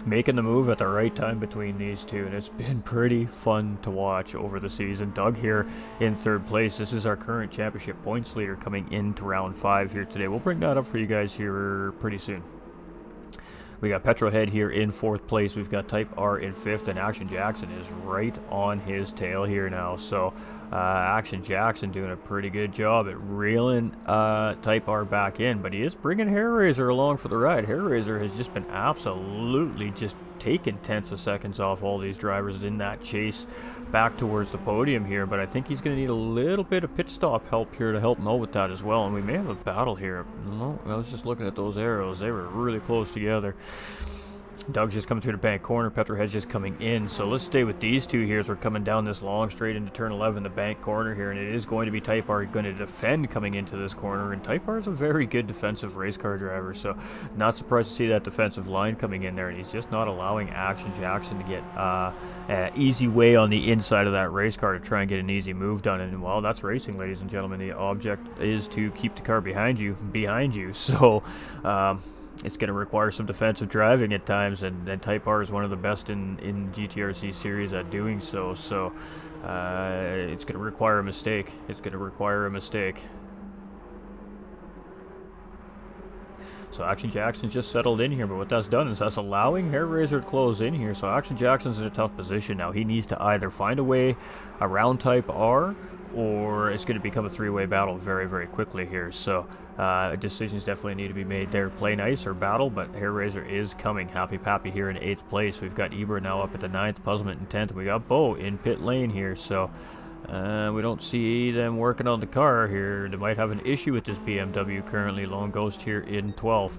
making the move at the right time between these two, and it's been pretty fun to watch over the season. Doug here in 3rd place. This is our current championship points leader coming into round 5 here today. We'll bring that up for you guys here pretty soon. We got Petrolhead here in 4th place. We've got Type R in 5th, and Action Jackson is right on his tail here now. So Action Jackson doing a pretty good job at reeling Type R back in, but he is bringing Hair Razor along for the ride. Hair Razor has just been absolutely just taking tenths of seconds off all these drivers in that chase back towards the podium here, but I think he's going to need a little bit of pit stop help here to help him out with that as well, and we may have a battle here. No, I was just looking at those arrows. They were really close together. Doug's just coming through the bank corner. Petrohead's just coming in. So let's stay with these two here as we're coming down this long straight into turn 11, the bank corner here. And it is going to be Type R going to defend coming into this corner. And Type R is a very good defensive race car driver. So not surprised to see that defensive line coming in there. And he's just not allowing Action Jackson to get an easy way on the inside of that race car to try and get an easy move done. And well, that's racing, ladies and gentlemen. The object is to keep the car behind you. So, it's going to require some defensive driving at times, and Type R is one of the best in GTRC series at doing so. So it's going to require a mistake. So Action Jackson's just settled in here, but what that's done is that's allowing Hair Razor to close in here. So Action Jackson's in a tough position now. He needs to either find a way around Type R, or it's going to become a 3-way battle very quickly here. So decisions definitely need to be made there. Play nice or battle, but Hair Razor is coming. Happy Pappy here in 8th place. We've got Ibra now up at the 9th, Puzzlement in 10th. We got Bo in pit lane here, so we don't see them working on the car here. They might have an issue with this BMW currently. Lone Ghost here in 12th.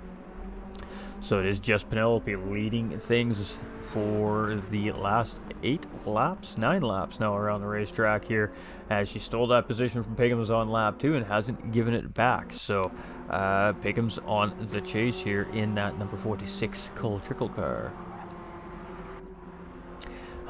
So it is just Penelope leading things for the last 9 laps now around the racetrack here, as she stole that position from Pigham's on lap 2 and hasn't given it back. So Pigham's on the chase here in that number 46 Cole Trickle car.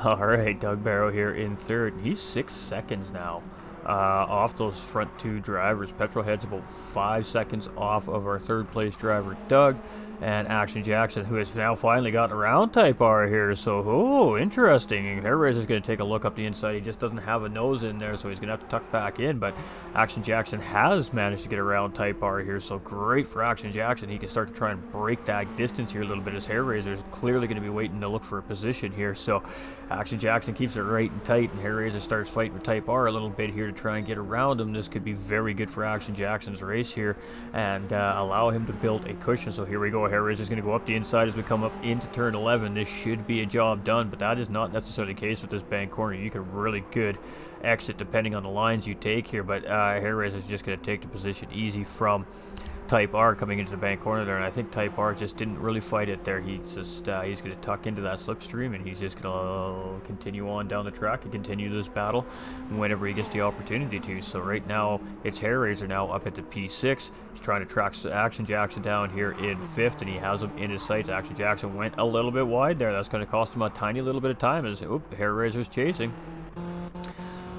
Alright, Doug Barrow here in 3rd. He's 6 seconds now off those front 2 drivers. Petrolhead's about 5 seconds off of our 3rd place driver, Doug. And Action Jackson, who has now finally gotten around Type R here. So, interesting. Hair Razor's going to take a look up the inside. He just doesn't have a nose in there, so he's going to have to tuck back in. But Action Jackson has managed to get around Type R here, so great for Action Jackson. He can start to try and break that distance here a little bit, as Hair Razor is clearly going to be waiting to look for a position here. So Action Jackson keeps it right and tight, and Hair Razor starts fighting with Type R a little bit here to try and get around him. This could be very good for Action Jackson's race here and allow him to build a cushion. So here we go. Hair Razor is going to go up the inside as we come up into turn 11. This should be a job done, but that is not necessarily the case with this bank corner. You can really good exit depending on the lines you take here, but Hair Razor is just going to take the position easy from Type R coming into the bank corner there, and I think Type R just didn't really fight it there. He's just he's going to tuck into that slipstream, and he's just going to continue on down the track and continue this battle whenever he gets the opportunity to. So right now it's Hair Razor now up at the P6. He's trying to track Action Jackson down here in 5th, and he has him in his sights. Action Jackson went a little bit wide there. That's going to cost him a tiny little bit of time as Hair Razor's chasing.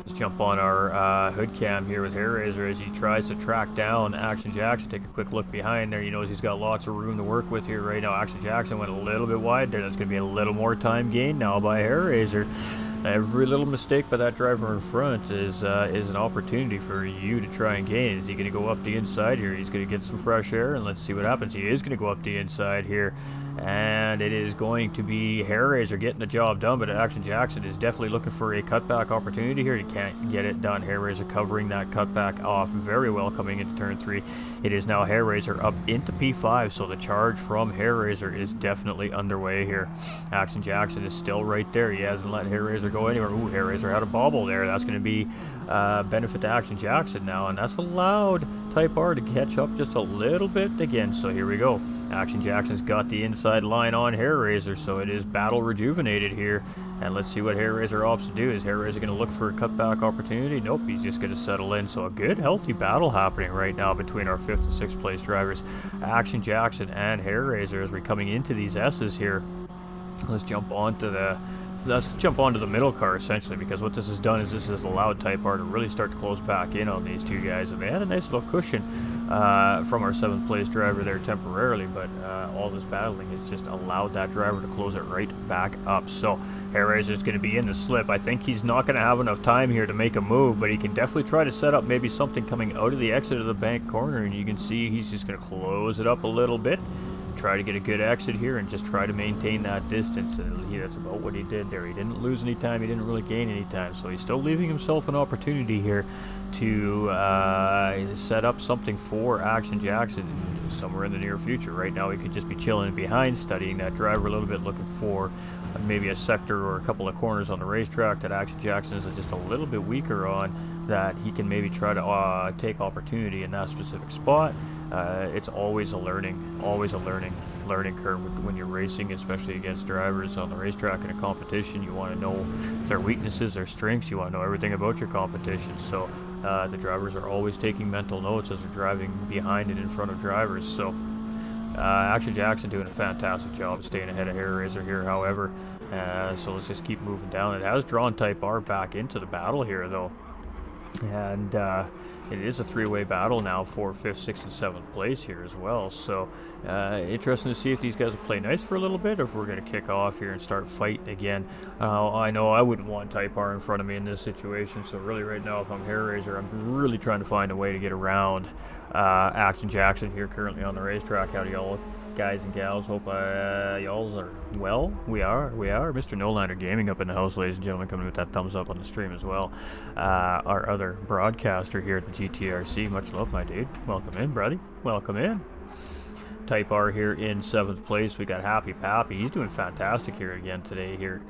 Let's jump on our hood cam here with Hair Razor as he tries to track down Action Jackson. Take a quick look behind there. He knows he's got lots of room to work with here right now. Action Jackson went a little bit wide there. That's going to be a little more time gained now by Hair Razor. Every little mistake by that driver in front is an opportunity for you to try and gain. Is he going to go up the inside here? He's going to get some fresh air, and let's see what happens. He is going to go up the inside here, and it is going to be Hairraiser getting the job done, but Action Jackson is definitely looking for a cutback opportunity here. He can't get it done. Hairraiser covering that cutback off very well coming into turn 3. It is now Hairraiser up into P5, so the charge from Hairraiser is definitely underway here. Action Jackson is still right there. He hasn't let Hairraiser go anywhere. Ooh, Hairraiser had a bobble there. That's going to be benefit to Action Jackson now, and that's allowed Type R to catch up just a little bit again. So here we go. Action Jackson's got the inside line on Hairraiser, so it is battle rejuvenated here. And let's see what Hairraiser opts to do. Is Hairraiser going to look for a cutback opportunity? Nope, he's just going to settle in. So a good, healthy battle happening right now between our 5th and 6th place drivers, Action Jackson and Hairraiser, as we're coming into these S's here. Let's jump onto the middle car, essentially, because what this has done is this has allowed Type R to really start to close back in on these two guys, and they had a nice little cushion from our 7th place driver there temporarily, but all this battling has just allowed that driver to close it right back up. So Hairraiser is going to be in the slip. I think he's not going to have enough time here to make a move, but he can definitely try to set up maybe something coming out of the exit of the bank corner, and you can see he's just going to close it up a little bit, try to get a good exit here, and just try to maintain that distance. And that's about what he did there. He didn't lose any time, he didn't really gain any time, so he's still leaving himself an opportunity here to set up something for Action Jackson somewhere in the near future. Right now he could just be chilling behind, studying that driver a little bit, looking for maybe a sector or a couple of corners on the racetrack that Action Jackson is just a little bit weaker on, that he can maybe try to take opportunity in that specific spot. It's always a learning curve when you're racing, especially against drivers on the racetrack in a competition. You want to know their weaknesses, their strengths. You want to know everything about your competition. So the drivers are always taking mental notes as they're driving behind and in front of drivers. So Action Jackson doing a fantastic job of staying ahead of Hairraiser here, however. So let's just keep moving down. It has drawn Type R back into the battle here, though. And it is a three-way battle now for 5th, 6th, and 7th place here as well. So interesting to see if these guys will play nice for a little bit, or if we're going to kick off here and start fighting again. I know I wouldn't want Type R in front of me in this situation, so really right now if I'm Hairraiser, I'm really trying to find a way to get around Action Jackson here currently on the racetrack. How do y'all look, guys and gals? Hope y'all are well. We are. Mr. Nolander Gaming up in the house, ladies and gentlemen, coming with that thumbs up on the stream as well. Our other broadcaster here at the GTRC, much love, my dude. Welcome in, buddy. Welcome in. Type R here in 7th place. We got Happy Pappy. He's doing fantastic here again today here.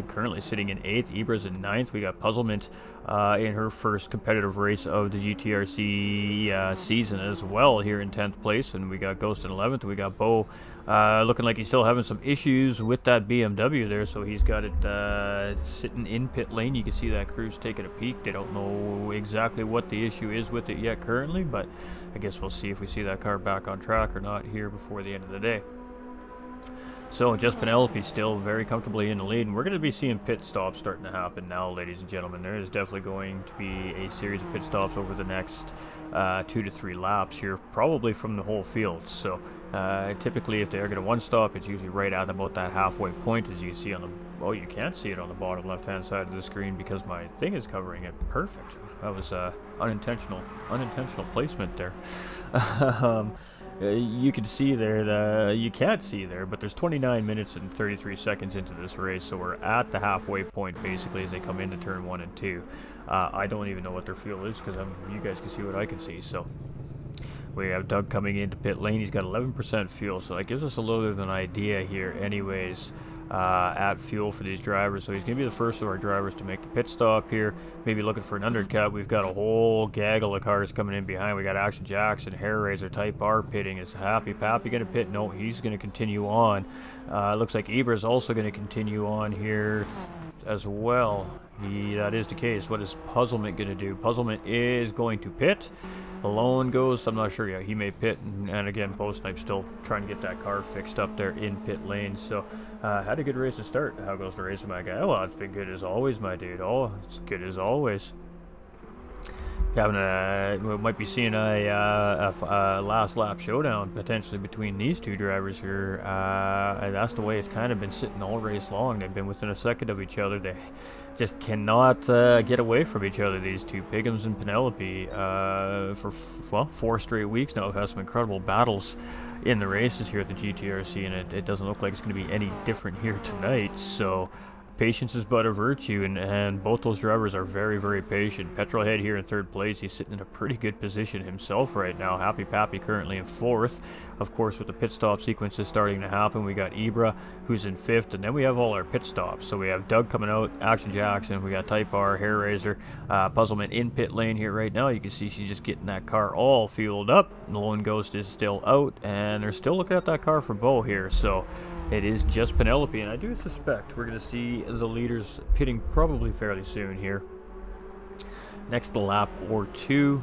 Currently sitting in 8th. Ibra's in 9th. We got Puzzlement in her first competitive race of the GTRC season as well here in 10th place. And we got Ghost in 11th. We got Bo looking like he's still having some issues with that BMW there, so he's got it sitting in pit lane. You can see that crew's taking a peek. They don't know exactly what the issue is with it yet currently, but I guess we'll see if we see that car back on track or not here before the end of the day. So just Penelope still very comfortably in the lead, and we're going to be seeing pit stops starting to happen now, ladies and gentlemen. There is definitely going to be a series of pit stops over the next 2 to 3 laps here, probably from the whole field. So typically if they're going to one stop, it's usually right at about that halfway point, as you see on the, oh, you can't see it on the bottom left hand side of the screen because my thing is covering it. Perfect. That was unintentional placement there. You can see there, you can't see there, but there's 29 minutes and 33 seconds into this race, so we're at the halfway point basically as they come into turn 1 and 2. I don't even know what their fuel is because you guys can see what I can see. So we have Doug coming into pit lane. He's got 11% fuel, so that gives us a little bit of an idea here anyways at fuel for these drivers. So he's going to be the first of our drivers to make the pit stop here, maybe looking for an undercut. We've got a whole gaggle of cars coming in behind. We got Action Jackson, Hairraiser, Type R pitting. Is Happy Pappy going to pit? No, he's going to continue on. Looks like Ibra's also going to continue on here as well. That is the case. What is Puzzlement going to do? Puzzlement is going to pit. Alone goes, I'm not sure yet. He may pit, and again, Post Snipe still trying to get that car fixed up there in pit lane. So, had a good race to start. How goes the race, my guy? Well, it's been good as always, my dude. Oh, it's good as always. We might be seeing a last lap showdown potentially between these two drivers here. And that's the way it's kind of been sitting all race long. They've been within a second of each other. They just cannot get away from each other, these two, Piggums and Penelope. For 4 straight weeks now, we've had some incredible battles in the races here at the GTRC, and it doesn't look like it's going to be any different here tonight. So patience is but a virtue, and both those drivers are very, very patient. Petrolhead here in 3rd place. He's sitting in a pretty good position himself right now. Happy Pappy currently in 4th. Of course, with the pit stop sequences starting to happen, we got Ibra, who's in 5th, and then we have all our pit stops. So we have Doug coming out, Action Jackson, we got Type R, Hair Razor, Puzzlement in pit lane here right now. You can see she's just getting that car all fueled up. Lone Ghost is still out, and they're still looking at that car for Bo here. So it is just Penelope, and I do suspect we're going to see the leaders pitting probably fairly soon here. Next lap or 2.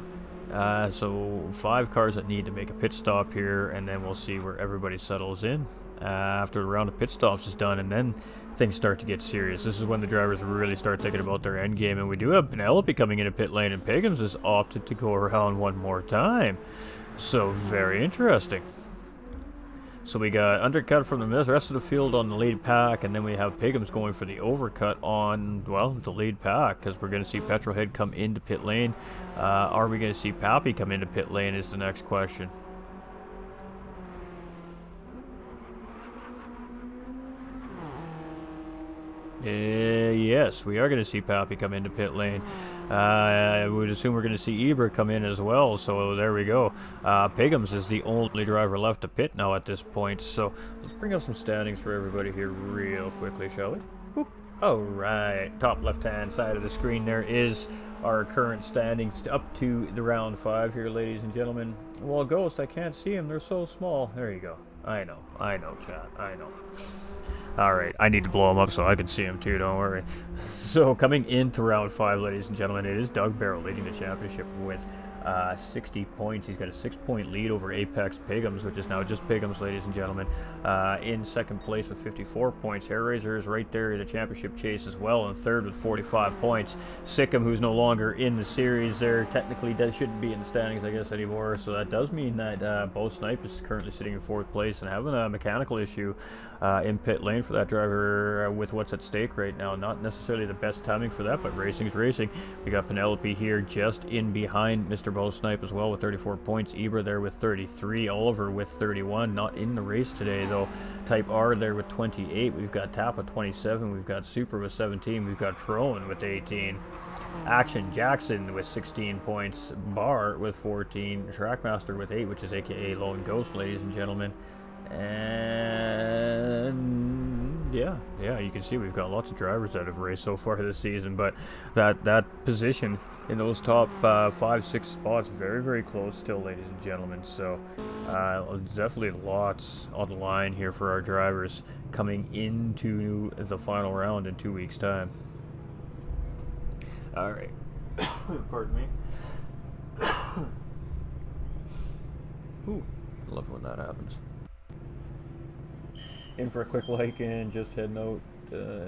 So 5 cars that need to make a pit stop here, and then we'll see where everybody settles in after the round of pit stops is done, and then things start to get serious. This is when the drivers really start thinking about their end game, and we do have Penelope coming into pit lane, and Piggums has opted to go around one more time. So very interesting. So we got undercut from the rest of the field on the lead pack, and then we have Piggums going for the overcut on, well, the lead pack, because we're going to see Petrolhead come into pit lane. Are we going to see Pappy come into pit lane is the next question. Yes, we are going to see Pappy come into pit lane. I would assume we're going to see Ibra come in as well, so there we go. Piggums is the only driver left to pit now at this point, so let's bring up some standings for everybody here real quickly, shall we? Boop. Alright, top left-hand side of the screen there is our current standings up to the round 5 here, ladies and gentlemen. Well, Ghost, I can't see them, they're so small. There you go. I know, chat, I know. Alright, I need to blow him up so I can see him too, don't worry. So, coming into round 5, ladies and gentlemen, it is Doug Barrow leading the championship with 60 points. He's got a 6-point lead over Apex Piggums, which is now just Piggums, ladies and gentlemen. In 2nd place with 54 points. Hair Razor is right there in the championship chase as well, in 3rd with 45 points. Sikkim, who's no longer in the series there, technically shouldn't be in the standings, I guess, anymore. So that does mean that Bo Snipe is currently sitting in 4th place and having a mechanical issue in pit lane for that driver with what's at stake right now. Not necessarily the best timing for that, but racing's racing. We got Penelope here just in behind Mr. Bo Snipe as well with 34 points. Ibra there with 33. Oliver with 31. Not in the race today though. Type R there with 28. We've got Tap with 27. We've got Super with 17. We've got Trone with 18. Action Jackson with 16 points. Bar with 14. Trackmaster with 8, which is aka Lone Ghost, ladies and gentlemen. And yeah, you can see we've got lots of drivers that have raced so far this season, but that position in those top 5-6 spots very, very close still, ladies and gentlemen. So definitely lots on the line here for our drivers coming into the final round in 2 weeks' time. All right. Pardon me. Ooh, I love when that happens. In for a quick like and just heading out.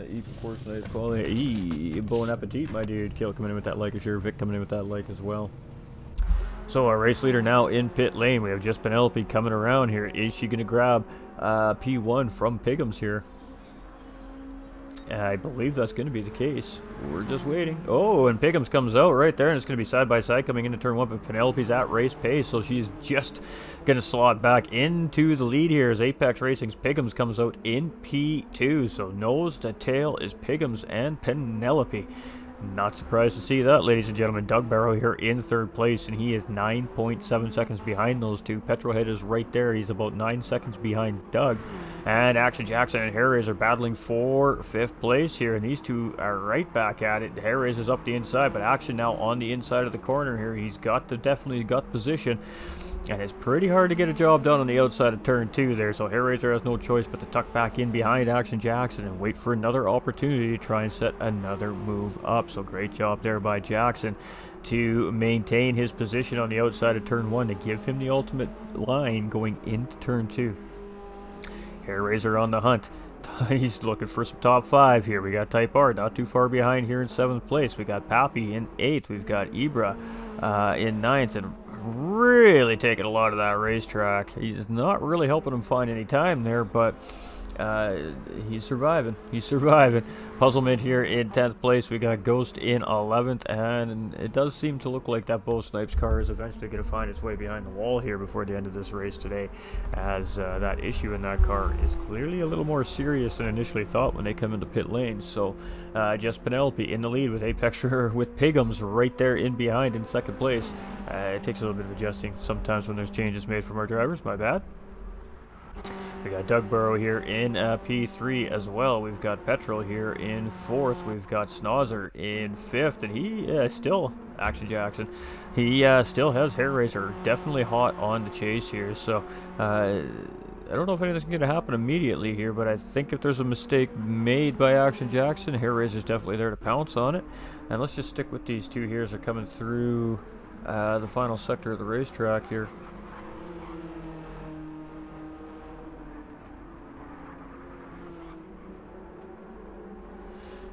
Eat before tonight's quality. Bon appetit, my dude. Kill coming in with that like, sure. Vic coming in with that like as well. So our race leader now in pit lane. We have just Penelope coming around here. Is she going to grab P1 from Piggums here? I believe that's going to be the case. We're just waiting. Oh, and Piggums comes out right there, and it's going to be side by side coming into turn 1, but Penelope's at race pace, so she's just going to slot back into the lead here as Apex Racing's Piggums comes out in P2. So nose to tail is Piggums and Penelope. Not surprised to see that, ladies and gentlemen. Doug Barrow here in 3rd place, and he is 9.7 seconds behind those two. Petrolhead is right there. He's about 9 seconds behind Doug. And Action Jackson and Hair Razor battling for 5th place here, and these two are right back at it. Hair Razor's up the inside, but Action now on the inside of the corner here. He's definitely got position. And it's pretty hard to get a job done on the outside of turn 2 there, so Hair Razor has no choice but to tuck back in behind Action Jackson and wait for another opportunity to try and set another move up. So great job there by Jackson to maintain his position on the outside of turn 1 to give him the ultimate line going into turn 2. Hair Razor on the hunt. He's looking for some top 5 here. We got Type R not too far behind here in 7th place. We got Pappy in 8th. We've got Ibra in 9th, and really taking a lot of that racetrack. He's not really helping him find any time there, but he's surviving. He's surviving. Puzzlement here in 10th place. We got Ghost in 11th, and it does seem to look like that Bo Snipes car is eventually going to find its way behind the wall here before the end of this race today, as that issue in that car is clearly a little more serious than initially thought when they come into pit lane. So just Penelope in the lead with Apex with Pigums right there in behind in 2nd place. It takes a little bit of adjusting sometimes when there's changes made from our drivers. My bad. We got Doug Burrow here in P3 as well. We've got Petrol here in 4th. We've got Snozzer in 5th. And he still, Action Jackson, he still has Hair Razor definitely hot on the chase here. So I don't know if anything's going to happen immediately here, but I think if there's a mistake made by Action Jackson, Hair Razor's definitely there to pounce on it. And let's just stick with these two here as they're coming through the final sector of the racetrack here.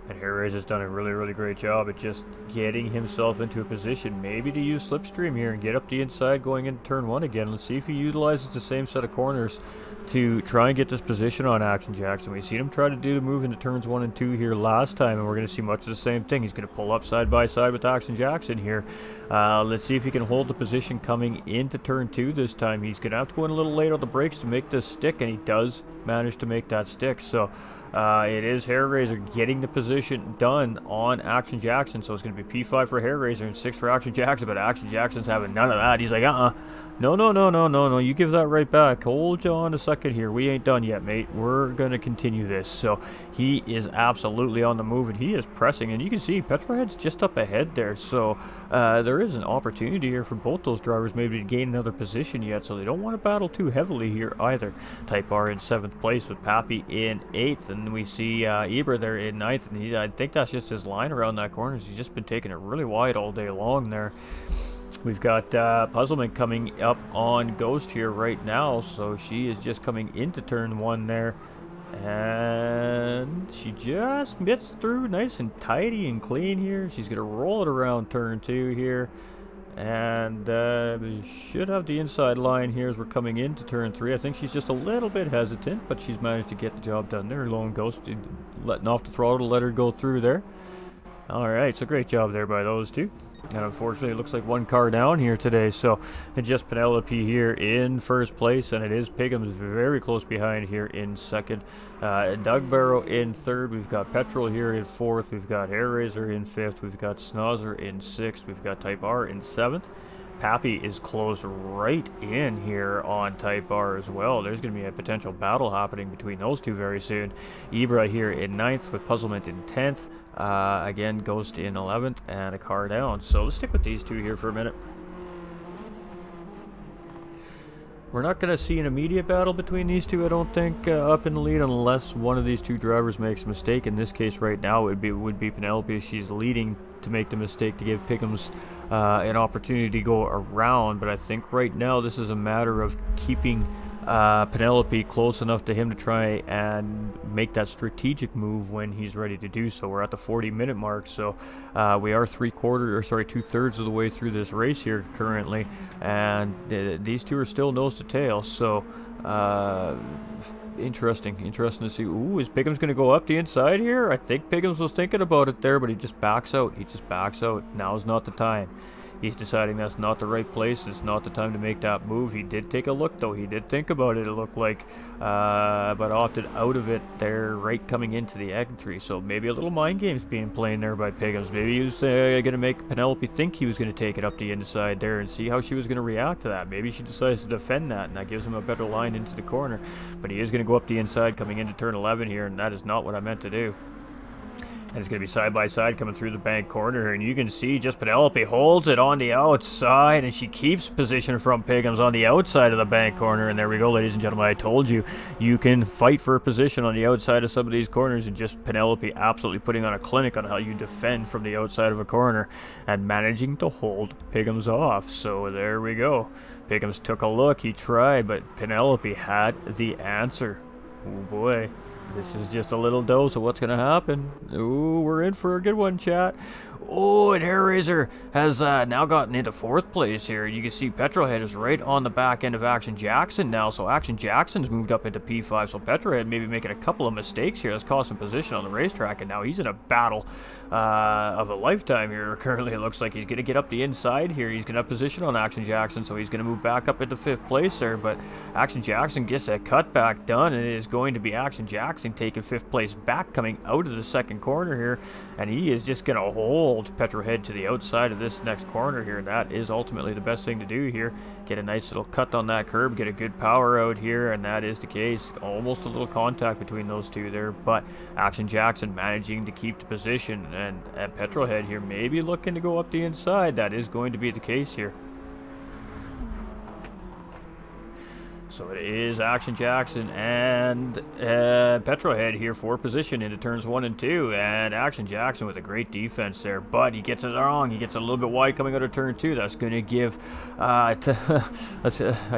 And Harris has done a really great job at just getting himself into a position, maybe to use Slipstream here and get up the inside going into turn 1 again. Let's see if he utilizes the same set of corners to try and get this position on Action Jackson. We've seen him try to do the move into turns 1 and 2 here last time, and we're going to see much of the same thing. He's going to pull up side by side with Action Jackson here. Let's see if he can hold the position coming into turn 2 this time. He's going to have to go in a little late on the brakes to make this stick, and he does manage to make that stick. So it is Hair Razor getting the position done on Action Jackson. So it's going to be P5 for Hair Razor and 6 for Action Jackson, but Action Jackson's having none of that. He's like, no, you give that right back. Hold on a second here. We ain't done yet, mate. We're going to continue this. So he is absolutely on the move, and he is pressing. And you can see Petrohead's just up ahead there. So there is an opportunity here for both those drivers maybe to gain another position yet. So they don't want to battle too heavily here either. Type R in 7th place with Pappy in 8th. And we see Ibra there in 9th. And I think that's just his line around that corner. He's just been taking it really wide all day long there. We've got Puzzlement coming up on Ghost here right now, so she is just coming into turn 1 there, and she just gets through nice and tidy and clean here. She's going to roll it around turn 2 here, and we should have the inside line here as we're coming into turn 3. I think she's just a little bit hesitant, but she's managed to get the job done there. Lone Ghost letting off the throttle to let her go through there. Alright, so great job there by those two. And unfortunately, it looks like one car down here today, so it's just Penelope here in 1st place, and it is Pigham's very close behind here in 2nd. Doug Barrow in 3rd. We've got Petrol here in 4th. We've got Hair Razor in 5th. We've got Snozzer in 6th. We've got Type R in 7th. Pappy is closed right in here on Type R as well. There's going to be a potential battle happening between those two very soon. Ibra here in 9th with Puzzlement in 10th. Again, Ghost in 11th and a car down. So let's stick with these two here for a minute. We're not going to see an immediate battle between these two, I don't think, up in the lead, unless one of these two drivers makes a mistake. In this case right now, it would be Penelope. She's leading to make the mistake to give Pickham's an opportunity to go around. But I think right now this is a matter of keeping Penelope close enough to him to try and make that strategic move when he's ready to do so. We're at the 40-minute mark, so we are 2/3 of the way through this race here currently, and these two are still nose to tail. So interesting to see. Ooh, is Pickham's going to go up the inside here? I think Pickham's was thinking about it there, but he just backs out. Now's not the time. He's deciding that's not the right place. It's not the time to make that move. He did take a look, though. He did think about it, it looked like, but opted out of it there right coming into the entry. So maybe a little mind games being played there by Piggums. Maybe he was going to make Penelope think he was going to take it up the inside there and see how she was going to react to that. Maybe she decides to defend that, and that gives him a better line into the corner. But he is going to go up the inside coming into turn 11 here, and that is not what I meant to do. And it's going to be side by side coming through the bank corner, and you can see just Penelope holds it on the outside, and she keeps position from Piggums on the outside of the bank corner. And there we go, ladies and gentlemen. I told you, you can fight for a position on the outside of some of these corners, and just Penelope absolutely putting on a clinic on how you defend from the outside of a corner and managing to hold Piggums off. So there we go. Piggums took a look, he tried, but Penelope had the answer. Oh boy. This is just a little dose of what's going to happen. Ooh, we're in for a good one, chat. Oh, and Hair Razor has now gotten into 4th place here. You can see Petrolhead is right on the back end of Action Jackson now. So Action Jackson's moved up into P5. So Petrolhead maybe making a couple of mistakes here. That's cost him position on the racetrack. And now he's in a battle of a lifetime here. Currently, it looks like he's going to get up the inside here. He's going to have position on Action Jackson. So he's going to move back up into 5th place there. But Action Jackson gets that cutback done. And it is going to be Action Jackson taking 5th place back coming out of the 2nd corner here. And he is just going to hold Petrolhead to the outside of this next corner here. That is ultimately the best thing to do here. Get a nice little cut on that curb, get a good power out here, and that is the case. Almost a little contact between those two there, but Action Jackson managing to keep the position, and Petrolhead here maybe looking to go up the inside. That is going to be the case here. So it is Action Jackson and Petrolhead here for position into turns 1 and 2. And Action Jackson with a great defense there, but he gets it wrong. He gets it a little bit wide coming out of turn 2. That's going to give, I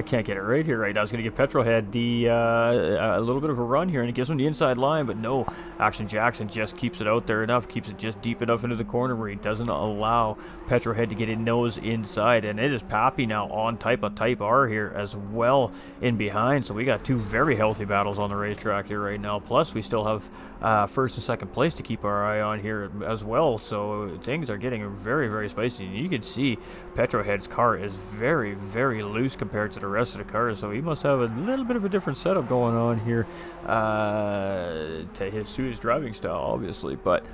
can't get it right here right now. It's going to give Petrolhead a little bit of a run here, and it gives him the inside line. But no, Action Jackson just keeps it out there enough, keeps it just deep enough into the corner where he doesn't allow Petrolhead to get in nose inside. And it is Pappy now on Type R here as well in behind, so we got 2 very healthy battles on the racetrack here right now. Plus we still have 1st and 2nd place to keep our eye on here as well, so things are getting very, very spicy. And you can see Petrolhead's car is very, very loose compared to the rest of the cars, so he must have a little bit of a different setup going on here to suit his driving style, obviously. But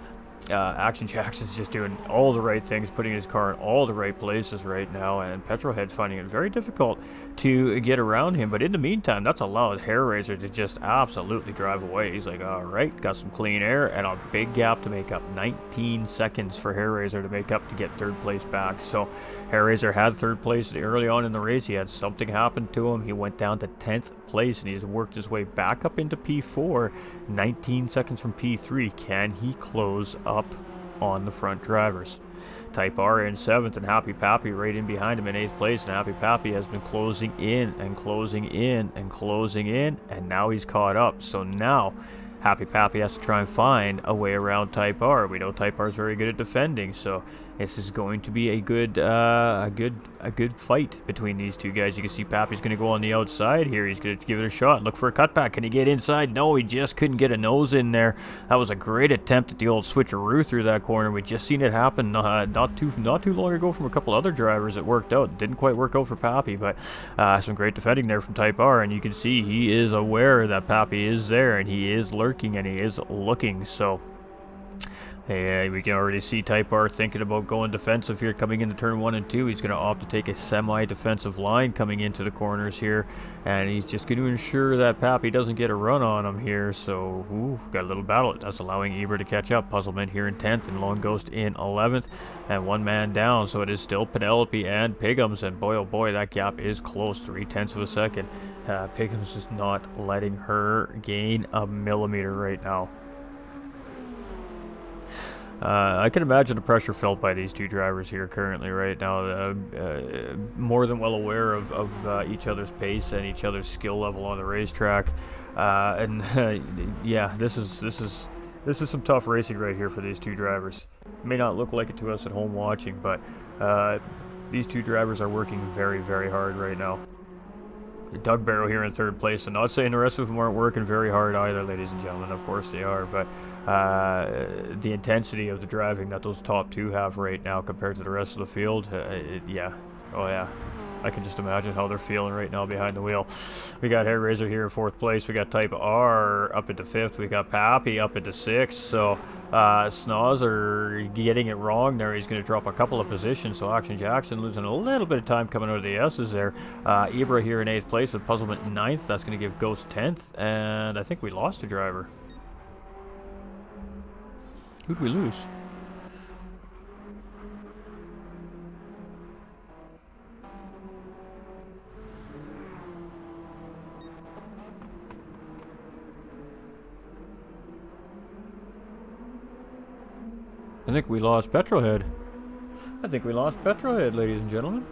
Action Jackson's just doing all the right things, putting his car in all the right places right now, and Petrolhead's finding it very difficult to get around him. But in the meantime, that's allowed Hair Razor to just absolutely drive away. He's like, all right, got some clean air and a big gap to make up. 19 seconds for Hair Razor to make up to get 3rd place back. So Hair Razor had 3rd place early on in the race. He had something happen to him. He went down to 10th place, and he's worked his way back up into P4, 19 seconds from P3. Can he close up on the front drivers? Type R in 7th, and Happy Pappy right in behind him in 8th place. And Happy Pappy has been closing in and closing in and closing in, and now he's caught up. So now Happy Pappy has to try and find a way around Type R. We know Type R is very good at defending, so this is going to be a good fight between these two guys. You can see Pappy's going to go on the outside here. He's going to give it a shot and look for a cutback. Can he get inside? No, he just couldn't get a nose in there. That was a great attempt at the old switcheroo through that corner. We just seen it happen not too long ago from a couple other drivers. It worked out. Didn't quite work out for Pappy, but some great defending there from Type R. And you can see he is aware that Pappy is there, and he is lurking, and he is looking. So hey, we can already see Type R thinking about going defensive here coming into turn 1 and 2. He's going to opt to take a semi-defensive line coming into the corners here, and he's just going to ensure that Pappy doesn't get a run on him here. So, got a little battle. That's allowing Eber to catch up. Puzzlement here in 10th, and Lone Ghost in 11th, and 1 man down. So it is still Penelope and Pigums, and boy, oh boy, that gap is close, 0.3 of a second. Pigums is not letting her gain a millimeter right now. I can imagine the pressure felt by these two drivers here currently right now. More than well aware of each other's pace and each other's skill level on the racetrack. Yeah, this is some tough racing right here for these two drivers. It may not look like it to us at home watching, but these two drivers are working very, very hard right now. Doug Barrow here in 3rd place, and not saying the rest of them aren't working very hard either, ladies and gentlemen. Of course they are, but the intensity of the driving that those top 2 have right now compared to the rest of the field, yeah. Oh yeah, I can just imagine how they're feeling right now behind the wheel. We got Hair Razor here in 4th place. We got Type R up into 5th. We got Pappy up into 6th. So Snozzer getting it wrong there. He's going to drop a couple of positions. So Action Jackson losing a little bit of time coming out of the S's there. Ibra here in 8th place with Puzzlement in 9th. That's going to give Ghost 10th. And I think we lost a driver. Who'd we lose? I think we lost Petrolhead. Ladies and gentlemen.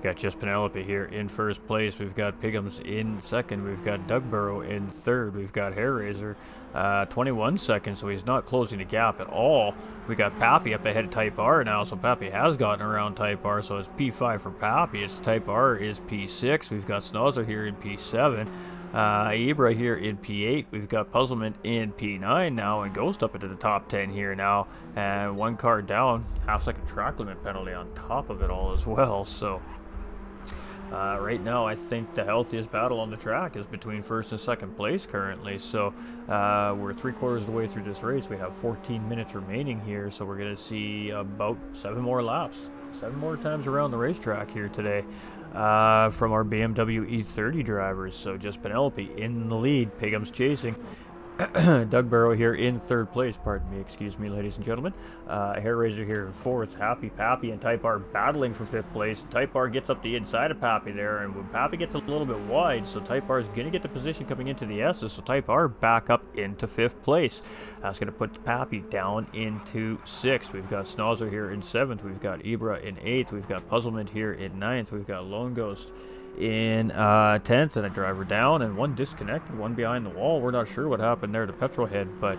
Got Just Penelope here in first place. We've got Piggums in second. We've got Dugborough in third. We've got Hairraiser 21 seconds, so he's not closing the gap at all. We got Pappy up ahead of Type R now, so Pappy has gotten around Type R, so it's P5 for Pappy. It's Type R is P6. We've got Snozzer here in P7. Ibra here in P8. We've got Puzzlement in P9 now, and Ghost up into the top 10 here now, and one car down, half-second track limit penalty on top of it all as well. So right now, I think the healthiest battle on the track is between first and second place currently. So we're 3/4 of the way through this race. We have 14 minutes remaining here, so we're going to see about 7 more laps, 7 more times around the racetrack here today from our BMW E30 drivers. So Just Penelope in the lead, Piggums chasing. Dugborough here in third place, pardon me, excuse me, ladies and gentlemen. Hairraiser here in fourth. Happy Pappy and Type R battling for fifth place. Type R gets up the inside of Pappy there, and when Pappy gets a little bit wide, so Type R is going to get the position coming into the S's, so Type R back up into fifth place. That's going to put Pappy down into sixth. We've got Snozzer here in seventh. We've got Ibra in eighth. We've got Puzzlement here in ninth. We've got Lone Ghost in 10th, and a driver down, and one disconnected, one behind the wall. We're not sure what happened there to Petrolhead, but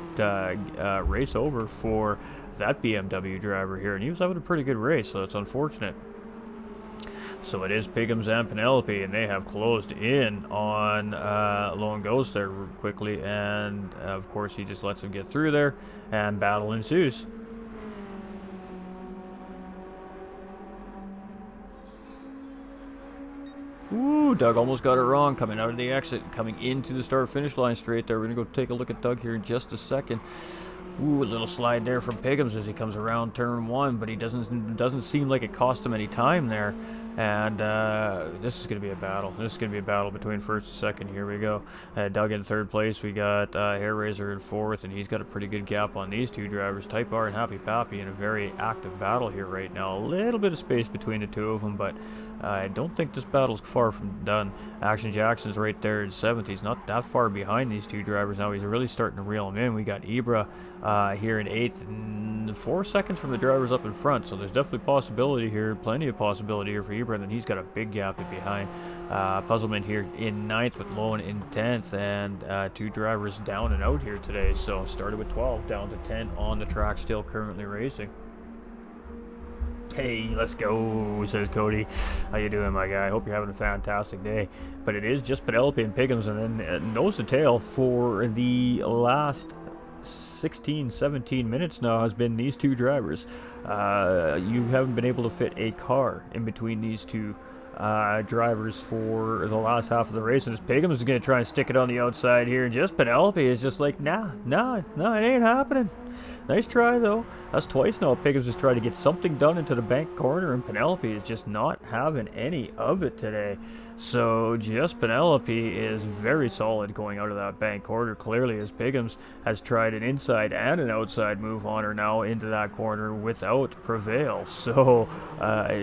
race over for that BMW driver here, and he was having a pretty good race, so it's unfortunate. So it is Piggums and Penelope, and they have closed in on Lone Ghost there quickly, and of course he just lets him get through there, and battle ensues. Ooh, Doug almost got it wrong coming out of the exit, coming into the start-finish line straight there. We're going to go take a look at Doug here in just a second. Ooh, a little slide there from Piggums as he comes around turn one, but he doesn't seem like it cost him any time there. And this is going to be a battle. This is going to be a battle between first and second. Here we go. Doug in third place. We got Hairraiser in fourth, and he's got a pretty good gap on these two drivers. Type R and Happy Pappy in a very active battle here right now. A little bit of space between the two of them, but I don't think this battle's far from done. Action Jackson's right there in seventh. He's not that far behind these two drivers now. He's really starting to reel them in. We got Ibra here in eighth, and 4 seconds from the drivers up in front, so there's definitely possibility here, plenty of possibility here for Ibra, and then he's got a big gap in behind. Puzzlement here in ninth with Lone in 10th, and two drivers down and out here today. So started with 12, down to 10 on the track, still currently racing. Hey, let's go, says Cody. How you doing, my guy? I hope you're having a fantastic day. But it is Just Penelope and Piggums, and then nose to tail for the last 16-17 minutes now has been these two drivers. You haven't been able to fit a car in between these two drivers for the last half of the race, and Piggums is going to try and stick it on the outside here, and Just Penelope is just like, nah, it ain't happening. Nice try, though. That's twice now Piggums has tried to get something done into the bank corner, and Penelope is just not having any of it today. So Just Penelope is very solid going out of that bank corner, clearly, as Piggums has tried an inside and an outside move on her now into that corner without prevail. So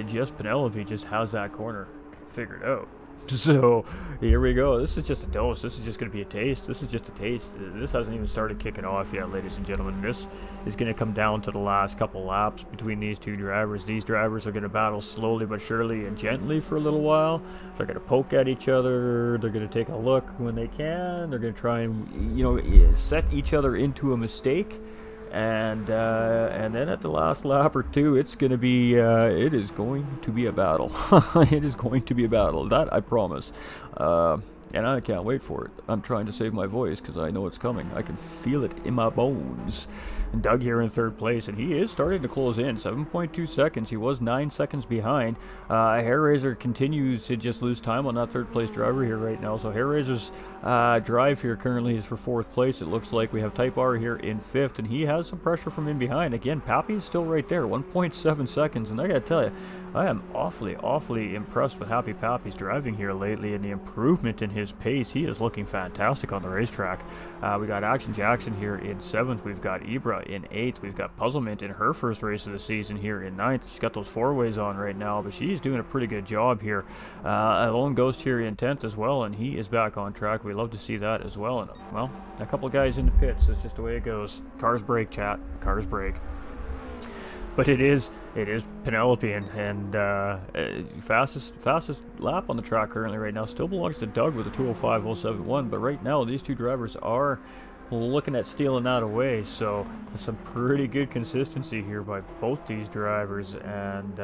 Just Penelope just has that corner figured out. So here we go. This is just a dose. This is just going to be a taste. This is just a taste. This hasn't even started kicking off yet, ladies and gentlemen. This is going to come down to the last couple laps between these two drivers. These drivers are going to battle slowly but surely and gently for a little while. They're going to poke at each other. They're going to take a look when they can. They're going to try and, set each other into a mistake. And then at the last lap or two, it's going to be, it is going to be a battle. It is going to be a battle. That I promise. And I can't wait for it. I'm trying to save my voice because I know it's coming. I can feel it in my bones. And Doug here in third place, and he is starting to close in. 7.2 seconds. He was 9 seconds behind. Hairraiser continues to just lose time on that third place driver here right now. So Hairraiser's drive here currently is for fourth place. It looks like we have Type R here in fifth, and he has some pressure from in behind. Again, Pappy is still right there, 1.7 seconds. And I gotta tell you, I am awfully impressed with Happy Pappy's driving here lately and the improvement in his pace. He is looking fantastic on the racetrack. We got Action Jackson here in seventh. We've got Ibra in eighth. We've got Puzzlement in her first race of the season here in ninth. She's got those four-ways on right now, but she's doing a pretty good job here. Lone Ghost here in 10th as well, and he is back on track. We love to see that as well. And, well, a couple guys in the pits. That's just the way it goes. Cars break, chat. Cars break. but it is Penelope, and fastest lap on the track currently right now still belongs to Doug with a 2:05.071. But right now these two drivers are looking at stealing that away, so some pretty good consistency here by both these drivers, and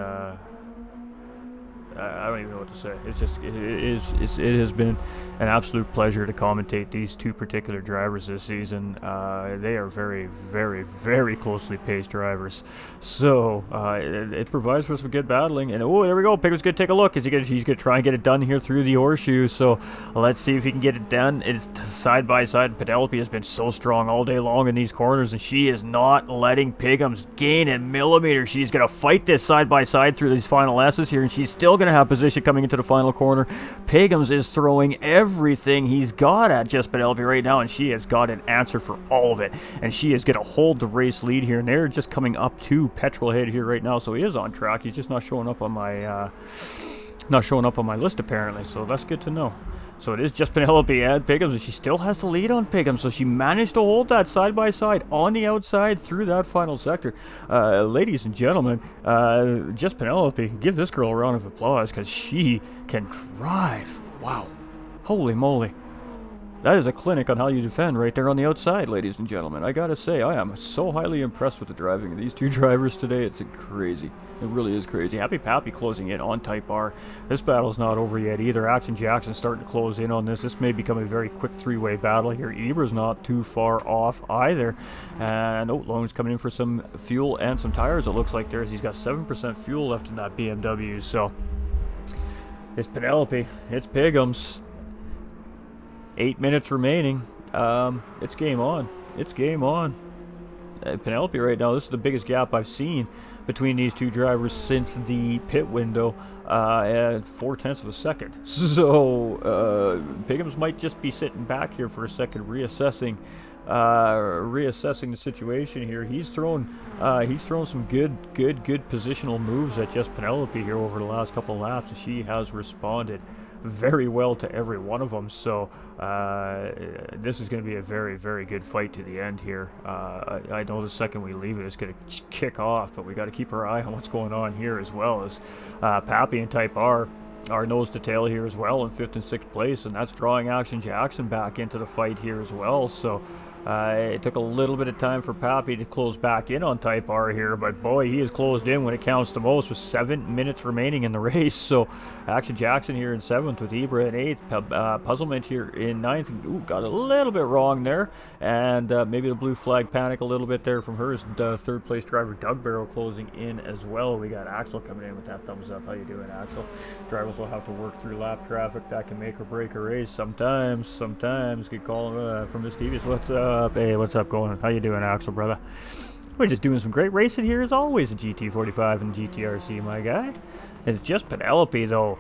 I don't even know what to say. It's just it has been an absolute pleasure to commentate these two particular drivers this season. They are very, very, very closely paced drivers, so it provides for some good battling. And oh, there we go. Pigham's gonna take a look. He's gonna try and get it done here through the horseshoe. So let's see if he can get it done. It's side by side. Penelope has been so strong all day long in these corners, and she is not letting Pigham's gain in millimeters. She's gonna fight this side by side through these final S's here, and she's still gonna have position coming into the final corner. Pigham's is throwing everything he's got at just Penelope right now, and she has got an answer for all of it, and she is going to hold the race lead here, and they're just coming up to Petrolhead here right now, so he is on track. He's just not showing up on my list apparently, so that's good to know. So it is just Penelope and Pigham's, and she still has the lead on Pigham, so she managed to hold that side by side on the outside through that final sector. Ladies and gentlemen, just Penelope, give this girl a round of applause, because she can drive. Wow. Holy moly. That is a clinic on how you defend right there on the outside, ladies and gentlemen. I gotta say, I am so highly impressed with the driving of these two drivers today. It's crazy. It really is crazy. Happy Pappy closing in on Type R. This battle's not over yet either. Action Jackson starting to close in on this. This may become a very quick three-way battle here. Ibra's not too far off either. And Lone's coming in for some fuel and some tires, it looks like there's. He's got 7% fuel left in that BMW. So it's Penelope. It's Pigham's. 8 minutes remaining. It's game on. It's game on. Penelope right now, this is the biggest gap I've seen between these two drivers since the pit window at 0.4 of a second. So Pigham's might just be sitting back here for a second, reassessing the situation here. He's thrown some good positional moves at just Penelope here over the last couple of laps, and she has responded very well to every one of them. So this is going to be a very, very good fight to the end here. I know the second we leave it, it's going to kick off, but we got to keep our eye on what's going on here, as well as Pappy and Type R are nose to tail here as well in 5th and 6th place, and that's drawing Action Jackson back into the fight here as well. So it took a little bit of time for Pappy to close back in on Type R here, but boy, he is closed in when it counts the most with 7 minutes remaining in the race. So Action Jackson here in 7th with Ibra in 8th. Puzzlement here in 9th. Ooh, got a little bit wrong there, and maybe the blue flag panic a little bit there from her. 3rd place driver Doug Barrow closing in as well. We got Axel coming in with that thumbs up. How you doing, Axel? Drivers will have to work through lap traffic. That can make or break a race sometimes. Good call from Miss Devious. What's up? Hey, what's up going? How you doing, Axel, brother? We're just doing some great racing here as always at GT45 and GTRC, my guy. It's just Penelope, though,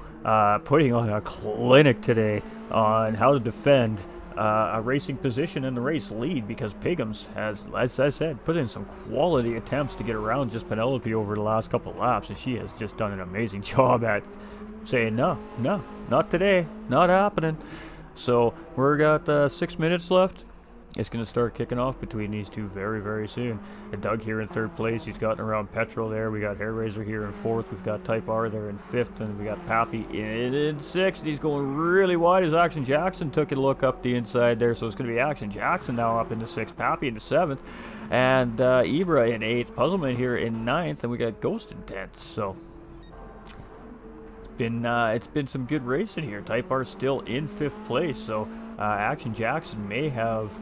putting on a clinic today on how to defend a racing position in the race lead, because Pigham's has, as I said, put in some quality attempts to get around just Penelope over the last couple of laps, and she has just done an amazing job at saying, no, not today, not happening. So we've got 6 minutes left. It's going to start kicking off between these two very, very soon. And Doug here in 3rd place. He's gotten around Petrol there. We got Hair Razor here in 4th. We've got Type R there in 5th. And we got Pappy in 6th. He's going really wide as Action Jackson took a look up the inside there. So it's going to be Action Jackson now up into 6th. Pappy into 7th. And Ibra in 8th. Puzzlement here in 9th. And we got Ghost in 10th. So it's been some good racing here. Type R still in 5th place. So Action Jackson may have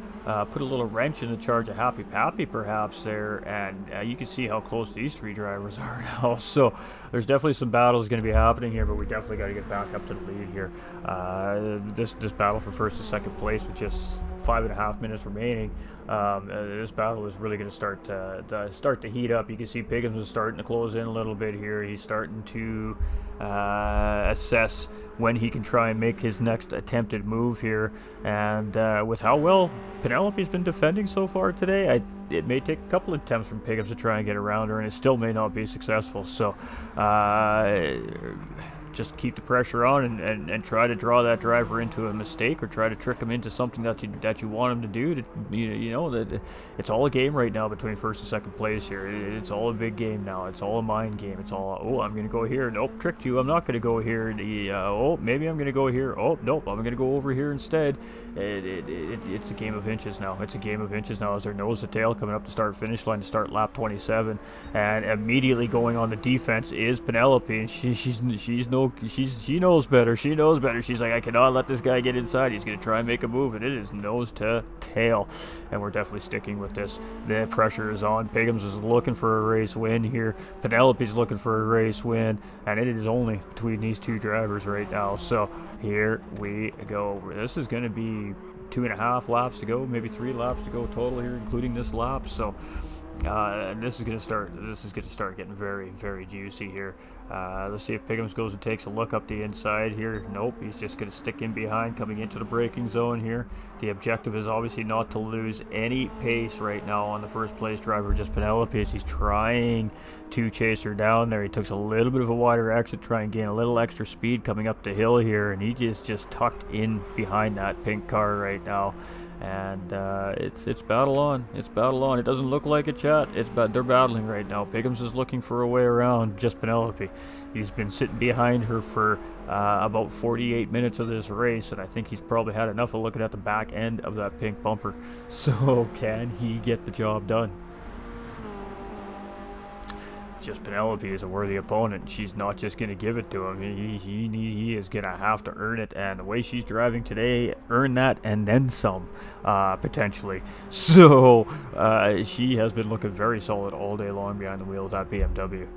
put a little wrench in the charge of Happy Pappy perhaps there, and you can see how close these three drivers are now. So there's definitely some battles going to be happening here, but we definitely got to get back up to the lead here. This battle for 1st and 2nd place with just 5.5 minutes remaining. This battle is really going to start to heat up. You can see Piggins is starting to close in a little bit here. He's starting to assess when he can try and make his next attempted move here, and with how well Penelope's been defending so far today, it may take a couple attempts from Piggins to try and get around her, and it still may not be successful. So just keep the pressure on and try to draw that driver into a mistake, or try to trick him into something that you want him to do. That it's all a game right now between first and second place here. It's all a big game now. It's all a mind game. It's all, oh, I'm going to go here. Nope, tricked you. I'm not going to go here. Oh, maybe I'm going to go here. Oh, nope, I'm going to go over here instead. It's a game of inches now. It's a game of inches now as they're nose to tail coming up to start finish line to start lap 27, and immediately going on the defense is Penelope, and she knows better. She knows better. She's like, I cannot let this guy get inside. He's going to try and make a move, and it is nose to tail, and we're definitely sticking with this. The pressure is on. Piggums is looking for a race win here. Penelope's looking for a race win, and it is only between these two drivers right now. So here we go. This is going to be 2.5 laps to go, maybe 3 laps to go total here, including this lap. So this is going to start getting very, very juicy here. Let's see if Piggums goes and takes a look up the inside here. Nope, he's just going to stick in behind coming into the braking zone here. The objective is obviously not to lose any pace right now on the first place driver, just Penelope, as he's trying to chase her down there. He took a little bit of a wider exit, try and gain a little extra speed coming up the hill here, and he just tucked in behind that pink car right now. And it's battle on. It's battle on. It doesn't look like it, chat. They're battling right now. Piggums is looking for a way around just Penelope. He's been sitting behind her for about 48 minutes of this race, and I think he's probably had enough of looking at the back end of that pink bumper. So can he get the job done? Just Penelope is a worthy opponent. She's not just going to give it to him. He is going to have to earn it, and the way she's driving today, earn that and then some, potentially. So she has been looking very solid all day long behind the wheel of that BMW.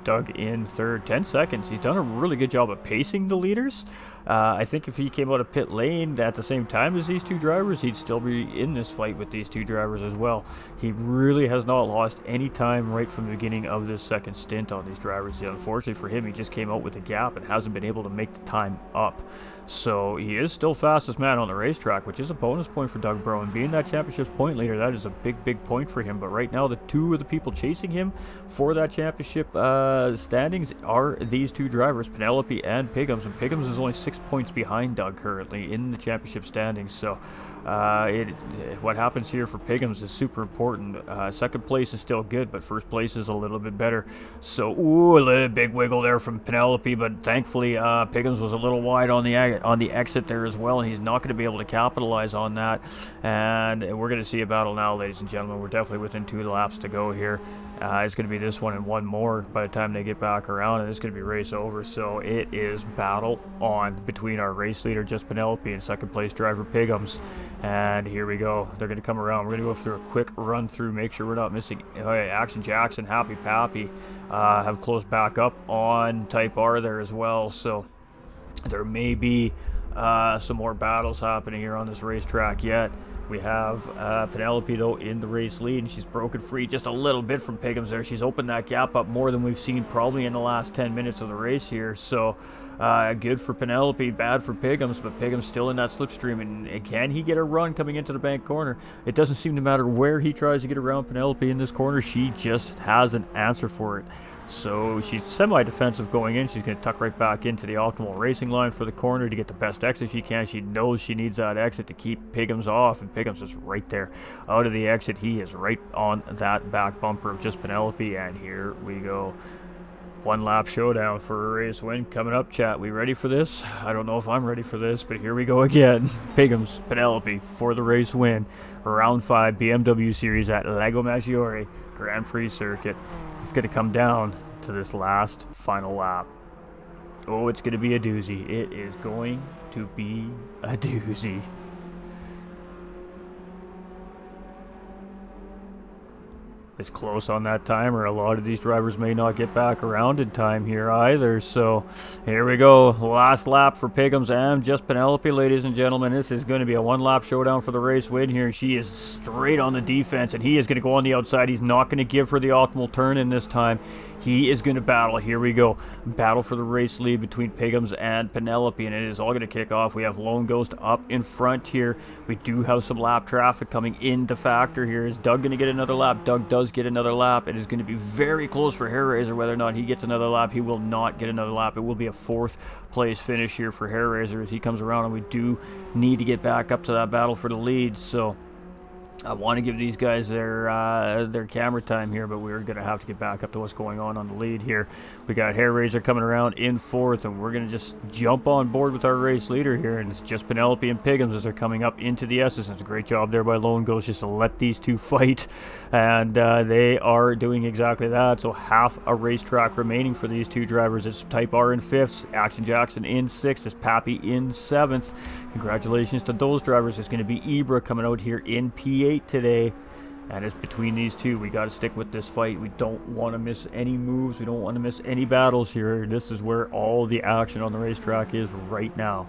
Doug in third, 10 seconds. He's done a really good job of pacing the leaders. I think if he came out of pit lane at the same time as these two drivers, he'd still be in this fight with these two drivers as well. He really has not lost any time right from the beginning of this second stint on these drivers. Unfortunately for him, he just came out with a gap and hasn't been able to make the time up. So he is still fastest man on the racetrack, which is a bonus point for Doug Brown. Being that championship's point leader, that is a big, big point for him. But right now, the two of the people chasing him for that championship standings are these two drivers, Penelope and Piggums. And Piggums is only 6 points behind Doug currently in the championship standings. So what happens here for Piggums is super important. Second place is still good, but first place is a little bit better. So, ooh, a little big wiggle there from Penelope, but thankfully Piggums was a little wide on the exit there as well, and he's not going to be able to capitalize on that. And we're going to see a battle now, ladies and gentlemen. We're definitely within 2 laps to go here. It's going to be this one and one more by the time they get back around, and it's going to be race over. So it is battle on between our race leader, just Penelope, and second place driver Piggums. And here we go. They're going to come around. We're going to go through a quick run through, make sure we're not missing. Action Jackson, Happy Pappy have closed back up on Type R there as well. So there may be some more battles happening here on this racetrack yet. We have Penelope, though, in the race lead, and she's broken free just a little bit from Piggums there. She's opened that gap up more than we've seen probably in the last 10 minutes of the race here. So good for Penelope, bad for Piggums, but Piggums still in that slipstream. And can he get a run coming into the bank corner? It doesn't seem to matter where he tries to get around Penelope in this corner. She just has an answer for it. So she's semi-defensive going in. She's going to tuck right back into the optimal racing line for the corner to get the best exit she can. She knows she needs that exit to keep Piggums off, and Piggums is right there out of the exit. He is right on that back bumper of just Penelope, and here we go. 1 lap showdown for a race win coming up, chat. We ready for this? I don't know if I'm ready for this, but here we go again. Piggums, Penelope for the race win. Round 5 BMW Series at Lago Maggiore Grand Prix circuit. It's going to come down to this last final lap. Oh, it's going to be a doozy. It is going to be a doozy. It's close on that timer. A lot of these drivers may not get back around in time here either. So here we go. Last lap for Piggums and just Penelope, ladies and gentlemen. This is going to be a 1-lap showdown for the race win here. She is straight on the defense, and he is going to go on the outside. He's not going to give her the optimal turn in this time. He is going to battle. Here we go. Battle for the race lead between Piggums and Penelope, and it is all going to kick off. We have Lone Ghost up in front here. We do have some lap traffic coming into factor here. Is Doug going to get another lap? Doug does get another lap. It is going to be very close for Hair Razor whether or not he gets another lap. He will not get another lap. It will be a 4th place finish here for Hair Razor as he comes around, and we do need to get back up to that battle for the lead. So I want to give these guys their camera time here, but we're going to have to get back up to what's going on the lead here. We got Hair Razor coming around in 4th, and we're going to just jump on board with our race leader here, and it's just Penelope and Piggums as they're coming up into the S's. It's a great job there by Lone Ghost just to let these two fight, and they are doing exactly that. So half a racetrack remaining for these two drivers. It's Type R in 5th, Action Jackson in 6th, it's Pappy in 7th. Congratulations to those drivers. It's going to be Ibra coming out here in P8 today, and it's between these two. We got to stick with this fight. We don't want to miss any moves. We don't want to miss any battles here. This is where all the action on the racetrack is right now.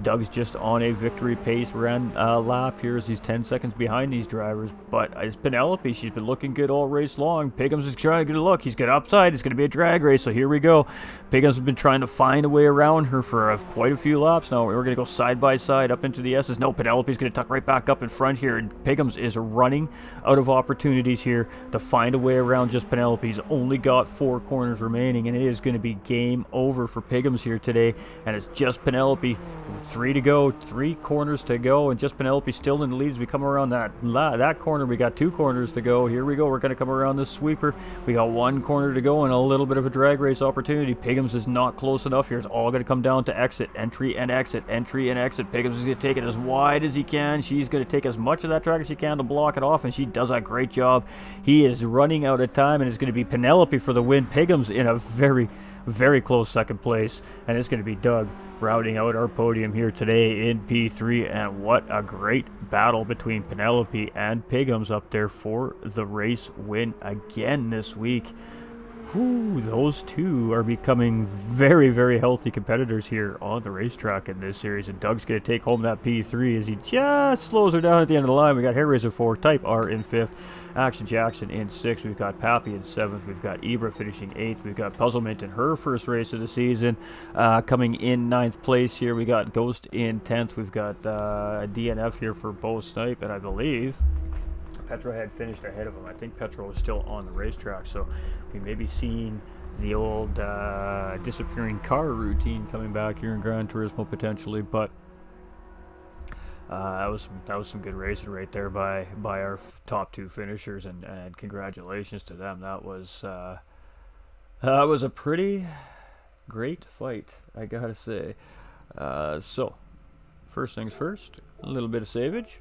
Doug's just on a victory pace lap here as he's 10 seconds behind these drivers, but it's Penelope. She's been looking good all race long. Piggums is trying to get a look. He's got upside. It's going to be a drag race, so here we go. Piggums has been trying to find a way around her for quite a few laps now. We're going to go side by side up into the S's. No, Penelope's going to tuck right back up in front here, and Piggums is running out of opportunities here to find a way around just Penelope. He's only got 4 corners remaining, and it is going to be game over for Piggums here today, and it's just Penelope. 3 to go, 3 corners to go, and just Penelope still in the lead as we come around that corner. We got 2 corners to go. Here we go. We're going to come around this sweeper. We got 1 corner to go and a little bit of a drag race opportunity. Piggums is not close enough here. It's all going to come down to exit, entry and exit, entry and exit. Piggums is going to take it as wide as he can. She's going to take as much of that track as she can to block it off, and she does a great job. He is running out of time, and it's going to be Penelope for the win. Piggums in a very, very close 2nd place, and it's going to be Doug rounding out our podium here today in P3. And what a great battle between Penelope and Piggums up there for the race win again this week. Whew, those two are becoming very, very healthy competitors here on the racetrack in this series, and Doug's going to take home that P3 as he just slows her down at the end of the line. We got Hair Razor 4, Type R in 5th, Action Jackson in 6th, we've got Pappy in 7th, we've got Ibra finishing 8th, we've got Puzzlement in her first race of the season coming in 9th place here, we got Ghost in 10th, we've got DNF here for Bo Snipe, and I believe Petro had finished ahead of him. I think Petro was still on the racetrack, so we may be seeing the old disappearing car routine coming back here in Gran Turismo potentially, but that was some good racing right there by our top 2 finishers, and congratulations to them. That was a pretty great fight, I gotta say. So first things first, a little bit of savage.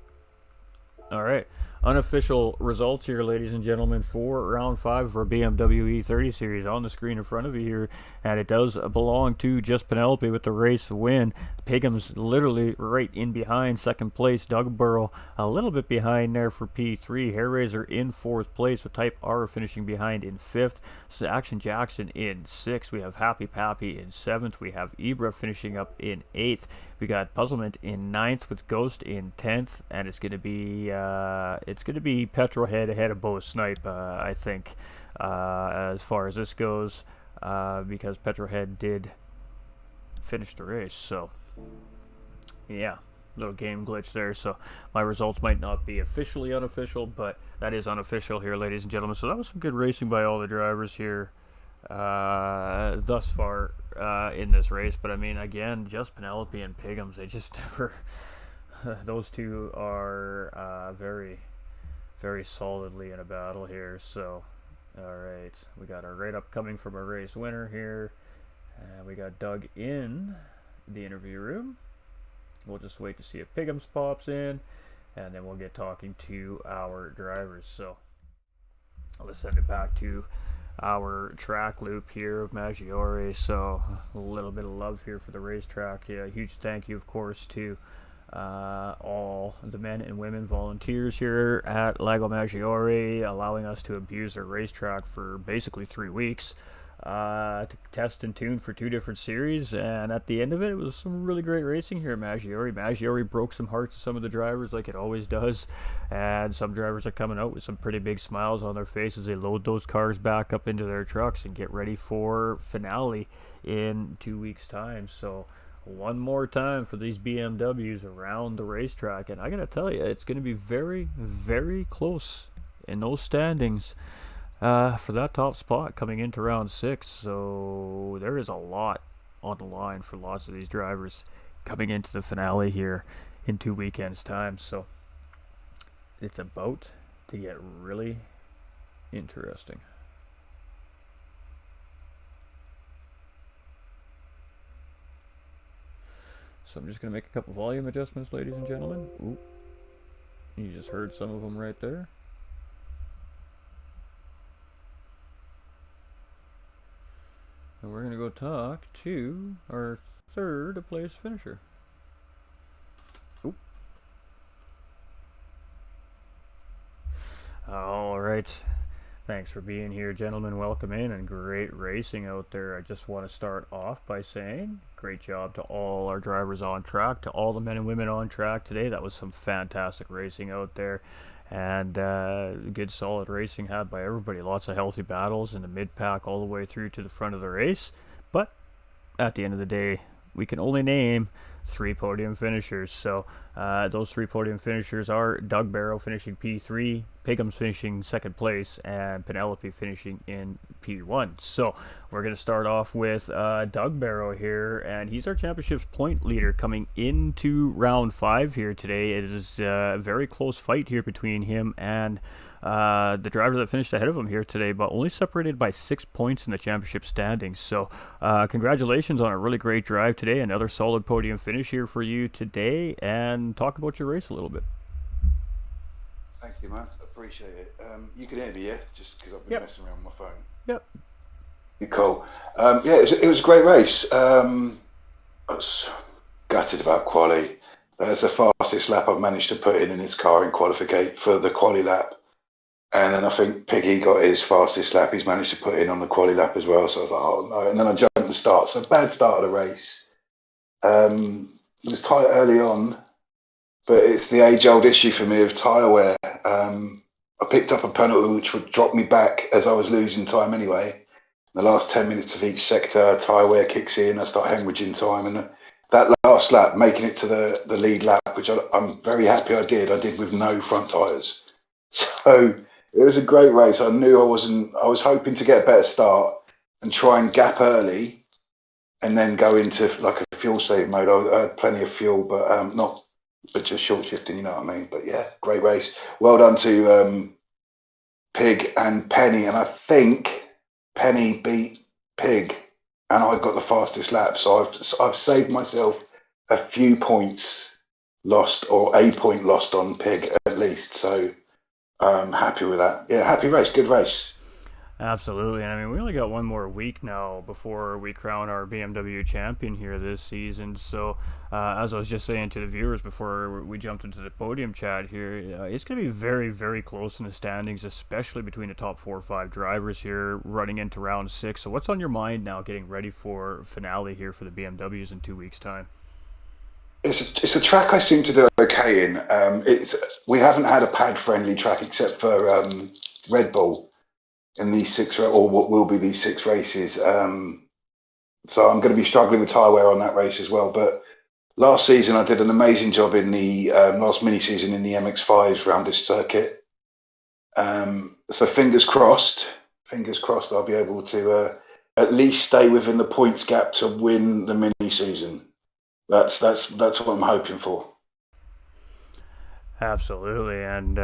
All right, unofficial results here, ladies and gentlemen, for round 5 for BMW E30 Series on the screen in front of you here, and it does belong to just Penelope with the race win. Piggums literally right in behind 2nd place. Doug Burrow a little bit behind there for P3. Hair Razor in 4th place with Type R finishing behind in 5th. Action Jackson in 6th. We have Happy Pappy in 7th. We have Ibra finishing up in 8th. We got Puzzlement in 9th with Ghost in 10th, and it's going to be Petrohead ahead of Bo Snipe, I think, as far as this goes, because Petrohead did finish the race. So yeah, little game glitch there, so my results might not be officially unofficial, but that is unofficial here, ladies and gentlemen. So that was some good racing by all the drivers here thus far in this race. But I mean, again, just Penelope and Piggums, they just never those two are very, very solidly in a battle here. So alright, we got our right up coming from a race winner here, and we got Doug in the interview room. We'll just wait to see if Piggums pops in, and then we'll get talking to our drivers. So let's send it back to our track loop here of Maggiore. So a little bit of love here for the racetrack. Yeah, huge thank you, of course, to all the men and women volunteers here at Lago Maggiore, allowing us to abuse their racetrack for basically 3 weeks to test and tune for 2 different series, and at the end of it, it was some really great racing here at Maggiore. Maggiore broke some hearts of some of the drivers like it always does, and some drivers are coming out with some pretty big smiles on their faces. They load those cars back up into their trucks and get ready for finale in 2 weeks time. So one more time for these BMWs around the racetrack, and I gotta tell you, it's going to be very, very close in those standings for that top spot coming into round 6. So there is a lot on the line for lots of these drivers coming into the finale here in 2 weekends' time. So it's about to get really interesting. So I'm just going to make a couple volume adjustments, ladies and gentlemen. Ooh, you just heard some of them right there. And we're going to go talk to our third place finisher. Oop. All right. Thanks for being here, gentlemen. Welcome in, and great racing out there. I just want to start off by saying great job to all our drivers on track, to all the men and women on track today. That was some fantastic racing out there, and good solid racing had by everybody. Lots of healthy battles in the mid-pack all the way through to the front of the race. But at the end of the day, we can only name 3 podium finishers. So those 3 podium finishers are Doug Barrow finishing P3, Pigham's finishing 2nd place, and Penelope finishing in P1. So we're going to start off with Doug Barrow here, and he's our championship's point leader coming into round 5 here today. It is a very close fight here between him and the driver that finished ahead of him here today, but only separated by 6 points in the championship standings. So congratulations on a really great drive today. Another solid podium finish here for you today, and talk about your race a little bit. Thank you, Matt. Appreciate it. You can hear me, yeah? Just because I've been messing around with my phone. Yep. Cool. Yeah, it was a great race. I was gutted about quali. That's the fastest lap I've managed to put in this car in qualificate for the quali lap. And then I think Piggy got his fastest lap he's managed to put in on the quali lap as well. So I was like, oh no. And then I jumped the start. So bad start of the race. It was tight early on, but it's the age-old issue for me of tyre wear. I picked up a penalty which would drop me back as I was losing time anyway. In the last 10 minutes of each sector, tyre wear kicks in, I start hemorrhaging time. And that last lap, making it to the lead lap, which I'm very happy I did with no front tyres. So it was a great race. I knew I was hoping to get a better start and try and gap early and then go into like a fuel save mode. I had plenty of fuel, but just short shifting, you know what I mean? But yeah, great race. Well done to Pig and Penny. And I think Penny beat Pig and I got the fastest lap. So I've saved myself a few points lost, or a point lost on Pig at least. So I'm happy with that. Yeah, happy race, good race. Absolutely. And I mean, we only got one more week now before we crown our BMW champion here this season. So, as I was just saying to the viewers before we jumped into the podium chat here, it's going to be very, very close in the standings, especially between the top 4 or 5 drivers here running into round 6. So, what's on your mind now getting ready for finale here for the BMWs in 2 weeks' time? It's a track I seem to do okay in. We haven't had a pad-friendly track except for Red Bull in these 6, or what will be these 6 races. So I'm going to be struggling with tyre wear on that race as well. But last season I did an amazing job in the last mini season in the MX-5s around this circuit. So fingers crossed I'll be able to at least stay within the points gap to win the mini season. That's what I'm hoping for. Absolutely, and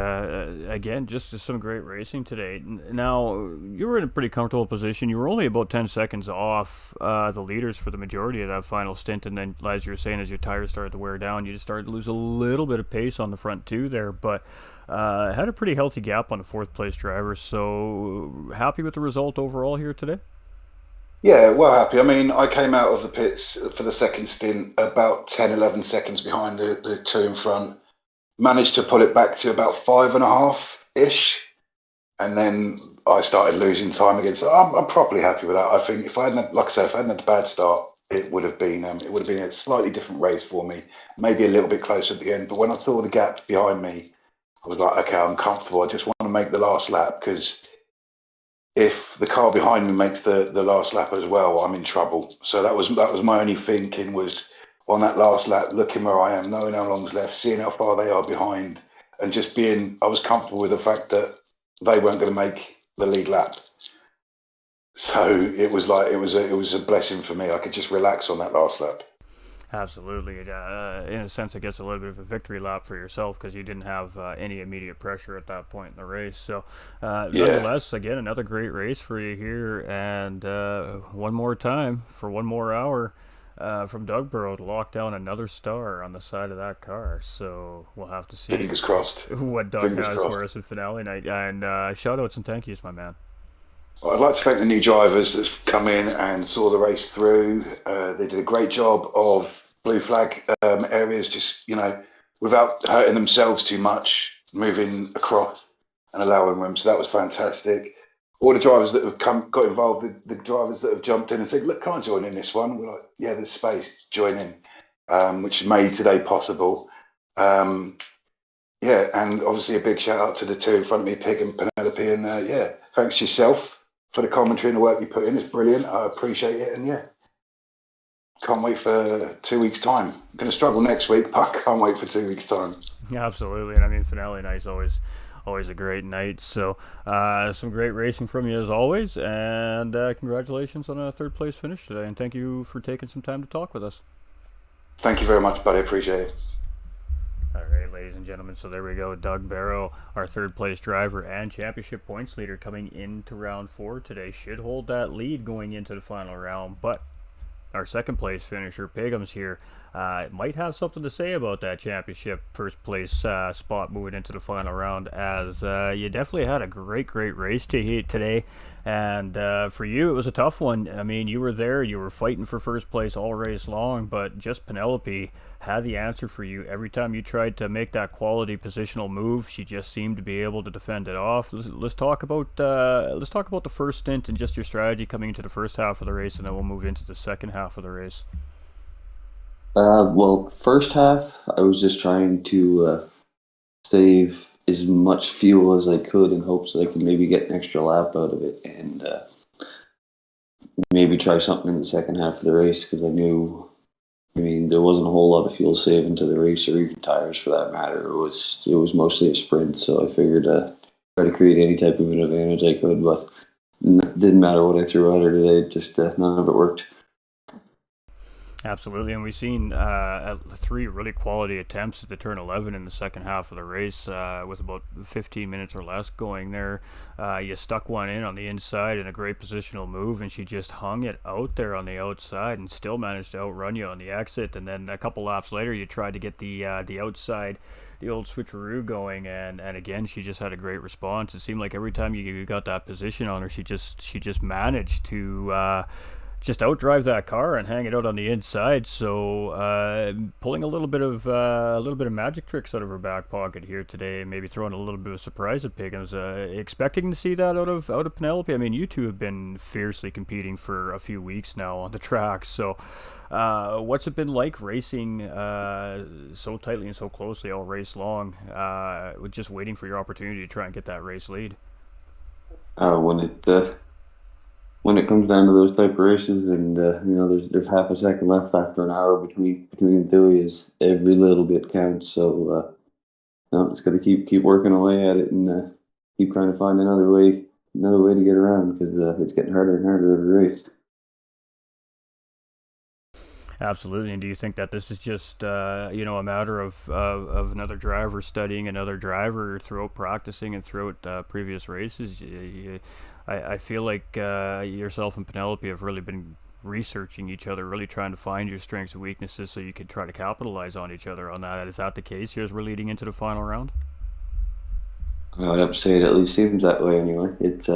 again, just some great racing today. Now, you were in a pretty comfortable position. You were only about 10 seconds off the leaders for the majority of that final stint, and then, as you were saying, as your tires started to wear down, you just started to lose a little bit of pace on the front two there, but had a pretty healthy gap on the 4th place driver. So, happy with the result overall here today? Yeah, well happy. I mean, I came out of the pits for the second stint about 10, 11 seconds behind the 2 in front. Managed to pull it back to about 5.5-ish, and then I started losing time again. So I'm properly happy with that. I think if I hadn't had a bad start, it would have been a slightly different race for me, maybe a little bit closer at the end. But when I saw the gap behind me, I was like, okay, I'm comfortable. I just want to make the last lap, because if the car behind me makes the last lap as well, I'm in trouble. So that was my only thinking, was on that last lap, looking where I am, knowing how long's left, seeing how far they are behind, and just I was comfortable with the fact that they weren't going to make the lead lap. So it was like it was a blessing for me. I could just relax on that last lap. Absolutely. In a sense, it gets a little bit of a victory lap for yourself because you didn't have any immediate pressure at that point in the race. So, Yeah, nonetheless, again, another great race for you here. And one more time for one more hour from Dugborough to lock down another star on the side of that car. So we'll have to see fingers crossed. what Doug Fingers has for crossed. us in finale night. And shout outs and thank yous, my man. Well, I'd like to thank the new drivers that have come in and saw the race through. They did a great job of blue flag areas, just without hurting themselves too much, moving across and allowing room. So that was fantastic. All the drivers that have got involved, the drivers that have jumped in and said, "Look, can I join in this one?" We're like, "Yeah, there's space. Join in," which made today possible. Um, yeah, and obviously a big shout out to the two in front of me, Pig and Penelope. And yeah, thanks to yourself for the commentary and the work you put in. It's brilliant. I appreciate it. And yeah, can't wait for 2 weeks' time. I'm going to struggle next week, but I can't wait for 2 weeks' time. Yeah, absolutely. And I mean, finale night's always a great night. So, some great racing from you as always, and congratulations on a third place finish today. And thank you for taking some time to talk with us. Thank you very much, buddy. Appreciate it. All right, ladies and gentlemen. So there we go. Doug Barrow, our third place driver and championship points leader, coming into round 4 today, should hold that lead going into the final round. But our second place finisher, Pigham's here, might have something to say about that championship first place spot moving into the final round, as you definitely had a great race today. And for you, it was a tough one. I mean, you were there, you were fighting for first place all race long, but just Penelope had the answer for you. Every time you tried to make that quality positional move, she just seemed to be able to defend it off. Let's talk about the first stint and just your strategy coming into the first half of the race, and then we'll move into the second half of the race. Well, first half, I was just trying to save as much fuel as I could in hopes that I could maybe get an extra lap out of it and maybe try something in the second half of the race because I mean, there wasn't a whole lot of fuel saving to the race or even tires for that matter. It was mostly a sprint, so I figured try to create any type of an advantage I could, but didn't matter what I threw at her today. Just none of it worked. Absolutely, and we've seen 3 really quality attempts at the turn 11 in the second half of the race with about 15 minutes or less going there. You stuck one in on the inside in a great positional move, and she just hung it out there on the outside and still managed to outrun you on the exit. And then a couple laps later, you tried to get the outside, the old switcheroo going, and again she just had a great response. It seemed like every time you got that position on her, she just managed to just outdrive that car and hang it out on the inside. So pulling a little bit of magic tricks out of her back pocket here today, maybe throwing a little bit of surprise at Piggins. Expecting to see that out of Penelope. I mean, you two have been fiercely competing for a few weeks now on the track. So what's it been like racing so tightly and so closely all race long, with just waiting for your opportunity to try and get that race lead? Uh, when it when it comes down to those type of races, and there's half a second left after an hour between the two is every little bit counts. So no, it's got to keep working away at it and keep trying to find another way to get around because it's getting harder and harder every race. Absolutely. And do you think that this is just, a matter of another driver studying another driver throughout practicing and throughout previous races? I feel like yourself and Penelope have really been researching each other, really trying to find your strengths and weaknesses so you could try to capitalize on each other on that. Is that the case here as we're leading into the final round? I would have to say it at least seems that way anyway. It's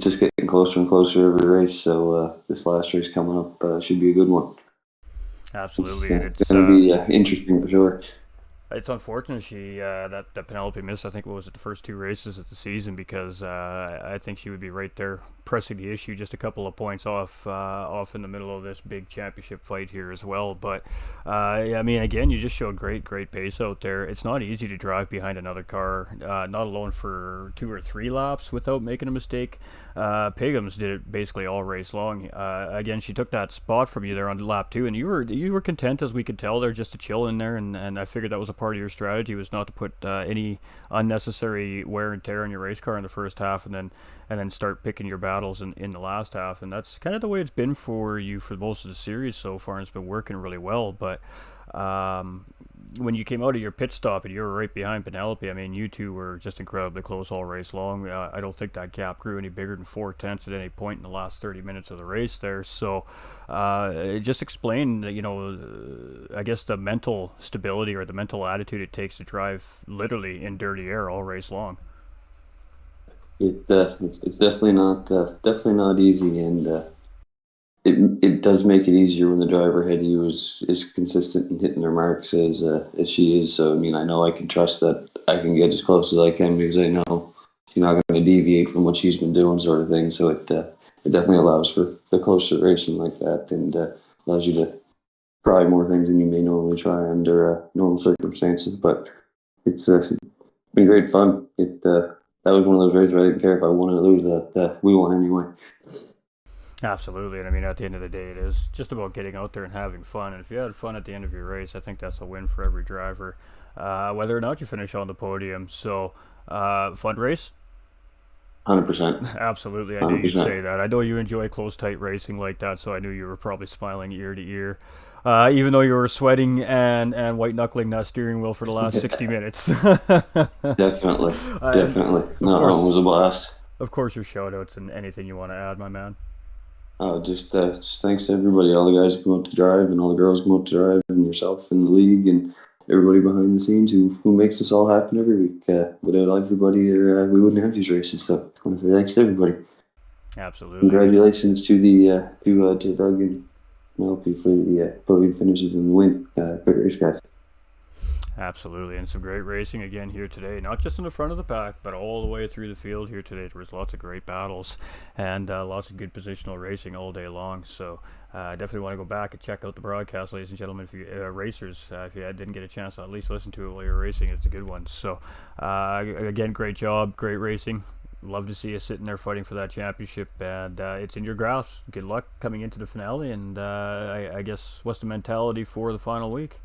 just getting closer and closer every race. So this last race coming up should be a good one. Absolutely. And It's going to be interesting for sure. It's unfortunate that Penelope missed. I think what was it, the first 2 races of the season, because I think she would be right there pressing the issue just a couple of points off in the middle of this big championship fight here as well. But I mean, again, you just showed great pace out there. It's not easy to drive behind another car, not alone for 2 or 3 laps without making a mistake. Piggums did it basically all race long. Again, she took that spot from you there on lap 2, and you were content, as we could tell there, just to chill in there, and I figured that was a part of your strategy was not to put any unnecessary wear and tear on your race car in the first half, and then start picking your battles in the last half. And that's kind of the way it's been for you for most of the series so far, and it's been working really well. But when you came out of your pit stop and you were right behind Penelope, I mean, you two were just incredibly close all race long. I don't think that gap grew any bigger than 4/10 at any point in the last 30 minutes of the race there. So just explain, I guess the mental stability or the mental attitude it takes to drive literally in dirty air all race long. It's definitely not easy, and it does make it easier when the driver ahead of you is consistent in hitting their marks as she is. So I mean, I know I can trust that I can get as close as I can because I know she's not going to deviate from what she's been doing, sort of thing. So it definitely allows for the closer racing like that, and allows you to try more things than you may normally try under normal circumstances. But it's been great fun. That was one of those races where I didn't care if I won or lose. That we won anyway. Absolutely, and I mean, at the end of the day, it is just about getting out there and having fun. And if you had fun at the end of your race, I think that's a win for every driver, whether or not you finish on the podium. So, fun race? 100%. Absolutely, I knew you'd say that. I know you enjoy close, tight racing like that, so I knew you were probably smiling ear to ear, even though you were sweating and white knuckling that steering wheel for the last 60 minutes. Definitely. No, it was a blast. Of course, your shout outs and anything you want to add, my man. Just thanks to everybody, all the guys who come out to drive, and all the girls who come out to drive, and yourself and the league, and everybody behind the scenes who makes this all happen every week. Without everybody, we wouldn't have these races. So I want to say thanks to everybody. Absolutely. Congratulations to the to Doug and Penelope for the podium finishes and the win. Great race, guys. Absolutely, and some great racing again here today. Not just in the front of the pack, but all the way through the field here today. There was lots of great battles and lots of good positional racing all day long. So definitely want to go back and check out the broadcast, ladies and gentlemen. If you racers, if you didn't get a chance to at least listen to it while you're racing, it's a good one. So again, great job, great racing. Love to see you sitting there fighting for that championship, and it's in your grasp. Good luck coming into the finale, and I guess what's the mentality for the final week?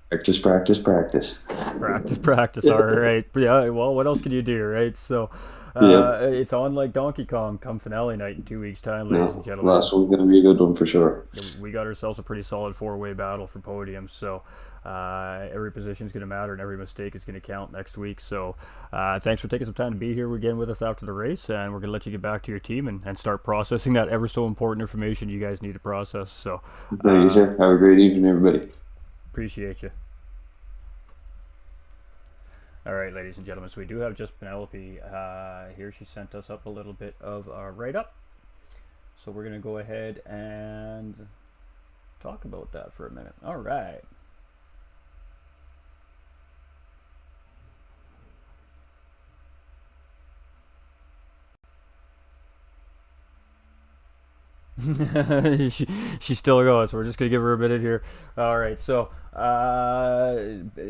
Practice. Practice. All right. Yeah. Well, what else can you do, right? So, it's on like Donkey Kong come finale night in 2 weeks' time, ladies and gentlemen. Last one's going to be a good one for sure. We got ourselves a pretty solid four-way battle for podiums. So, every position is going to matter, and every mistake is going to count next week. So, thanks for taking some time to be here again with us after the race, and we're going to let you get back to your team and start processing that ever so important information you guys need to process. So, thank you, sir. Have a great evening, everybody. Appreciate you. All right, ladies and gentlemen, so we do have just Penelope here. She sent us up a little bit of a write-up. So we're going to go ahead and talk about that for a minute. All right. she still goes, so we're just gonna give her a minute here. All right, so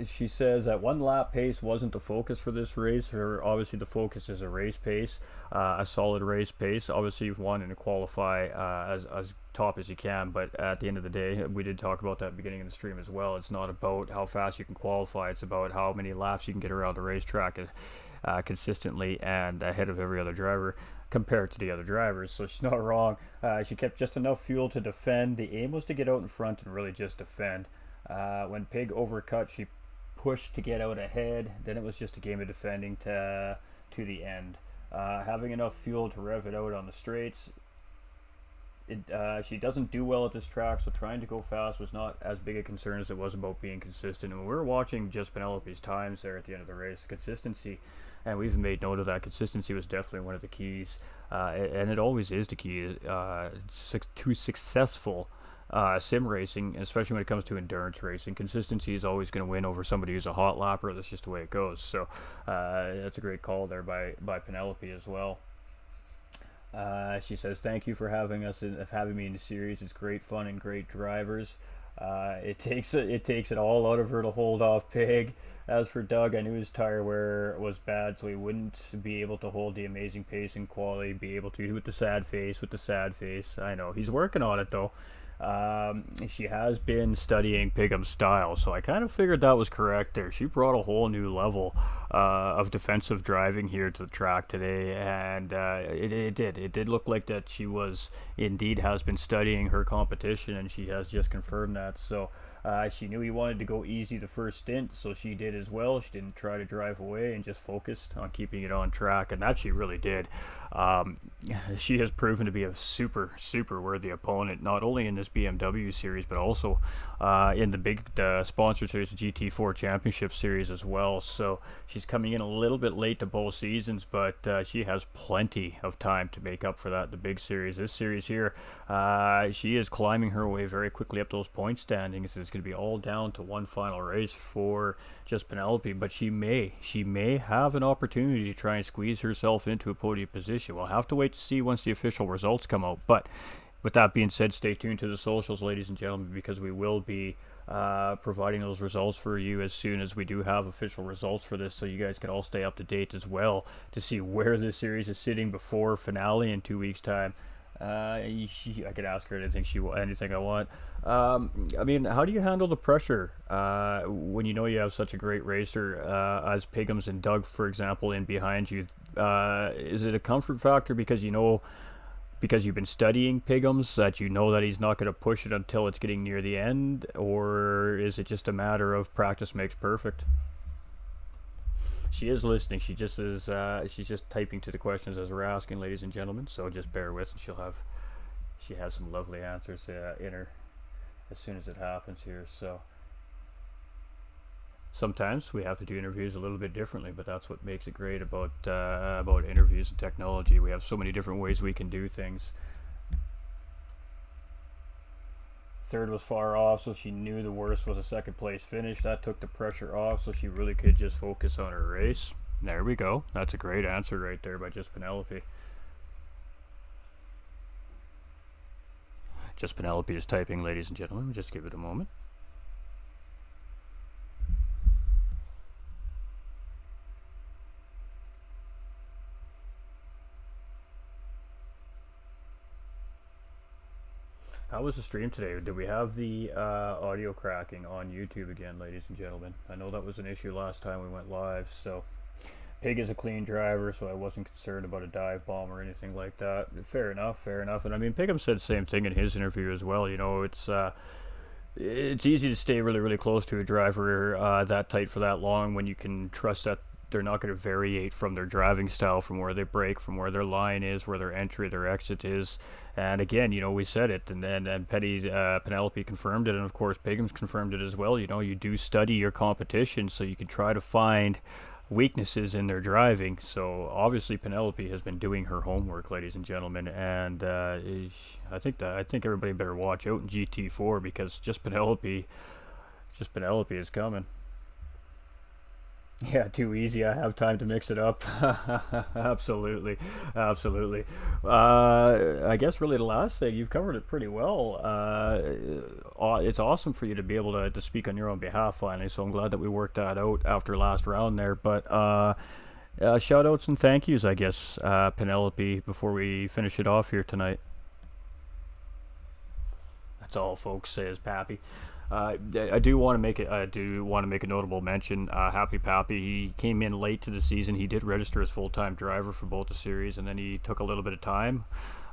she says that one lap pace wasn't the focus for this race. Obviously the focus is a race pace, a solid race pace. Obviously you've wanted to qualify as top as you can, but at the end of the day, we did talk about that at the beginning of the stream as well. It's not about how fast you can qualify, it's about how many laps you can get around the racetrack consistently and ahead of every other driver compared to the other drivers. So she's not wrong. She kept just enough fuel to defend. The aim was to get out in front and really just defend. When Pig overcut, she pushed to get out ahead. Then it was just a game of defending to the end. Having enough fuel to rev it out on the straights. She doesn't do well at this track, so trying to go fast was not as big a concern as it was about being consistent. And when we were watching just Penelope's times there at the end of the race, consistency, and we've made note of that, consistency was definitely one of the keys, and it always is the key to successful sim racing, especially when it comes to endurance racing. Consistency is always going to win over somebody who's a hot lapper. That's just the way it goes. So that's a great call there by Penelope as well. She says, thank you for having me in the series. It's great fun and great drivers. It takes it all out of her to hold off Pig. As for Doug, I knew his tire wear was bad, so he wouldn't be able to hold the amazing pace and quality, be able to with the sad face. I know he's working on it though. She has been studying Pigham's style, so I kind of figured that was correct there. She brought a whole new level of defensive driving here to the track today, and it did look like that she was indeed has been studying her competition, and she has just confirmed that. So she knew he wanted to go easy the first stint, so she did as well. She didn't try to drive away and just focused on keeping it on track, and that she really did. She has proven to be a super worthy opponent, not only in this BMW series, but also in the big sponsored series, the GT4 Championship Series as well. So she's coming in a little bit late to both seasons, but she has plenty of time to make up for that in the big series. This series here, she is climbing her way very quickly up those point standings. It's going to be all down to one final race for just Penelope, but she may have an opportunity to try and squeeze herself into a podium position. We'll have to wait to see once the official results come out. But with that being said, stay tuned to the socials, ladies and gentlemen, because we will be providing those results for you as soon as we do have official results for this, so you guys can all stay up to date as well to see where this series is sitting before finale in 2 weeks' time. I could ask her anything I want. I mean, how do you handle the pressure when you know you have such a great racer as Pigham's and Doug, for example, in behind you? Is it a comfort factor because because you've been studying Pigham's, that you know that he's not going to push it until it's getting near the end, or is it just a matter of practice makes perfect? She is listening. She just is. She's just typing to the questions as we're asking, ladies and gentlemen. So just bear with, and she has some lovely answers in her as soon as it happens here. So sometimes we have to do interviews a little bit differently, but that's what makes it great about interviews and technology. We have so many different ways we can do things. Third was far off, so she knew the worst was a second place finish. That took the pressure off, so she really could just focus on her race. There we go. That's a great answer right there by just Penelope. Just Penelope is typing, ladies and gentlemen. Just give it a moment. How was the stream today? Did we have the audio cracking on YouTube again, ladies and gentlemen? I know that was an issue last time we went live, so Pig is a clean driver, so I wasn't concerned about a dive bomb or anything like that. Fair enough. And I mean, Pigham said the same thing in his interview as well. You know, it's easy to stay really close to a driver that tight for that long when you can trust that they're not going to variate from their driving style, from where they brake, from where their line is, where their entry, their exit is. And again, you know, we said it, and Penelope confirmed it, and of course Pigham's confirmed it as well. You know, you do study your competition, so you can try to find weaknesses in their driving. So obviously Penelope has been doing her homework, ladies and gentlemen, and I think everybody better watch out in GT4, because just Penelope is coming. Yeah, too easy. I have time to mix it up. Absolutely. I guess really the last thing, you've covered it pretty well. It's awesome for you to be able to speak on your own behalf finally, so I'm glad that we worked that out after last round there. But shout outs and thank yous, I guess, Penelope, before we finish it off here tonight. That's all, folks, says Pappy. I do want to make a notable mention. Happy Pappy, he came in late to the season. He did register as full-time driver for both the series, and then he took a little bit of time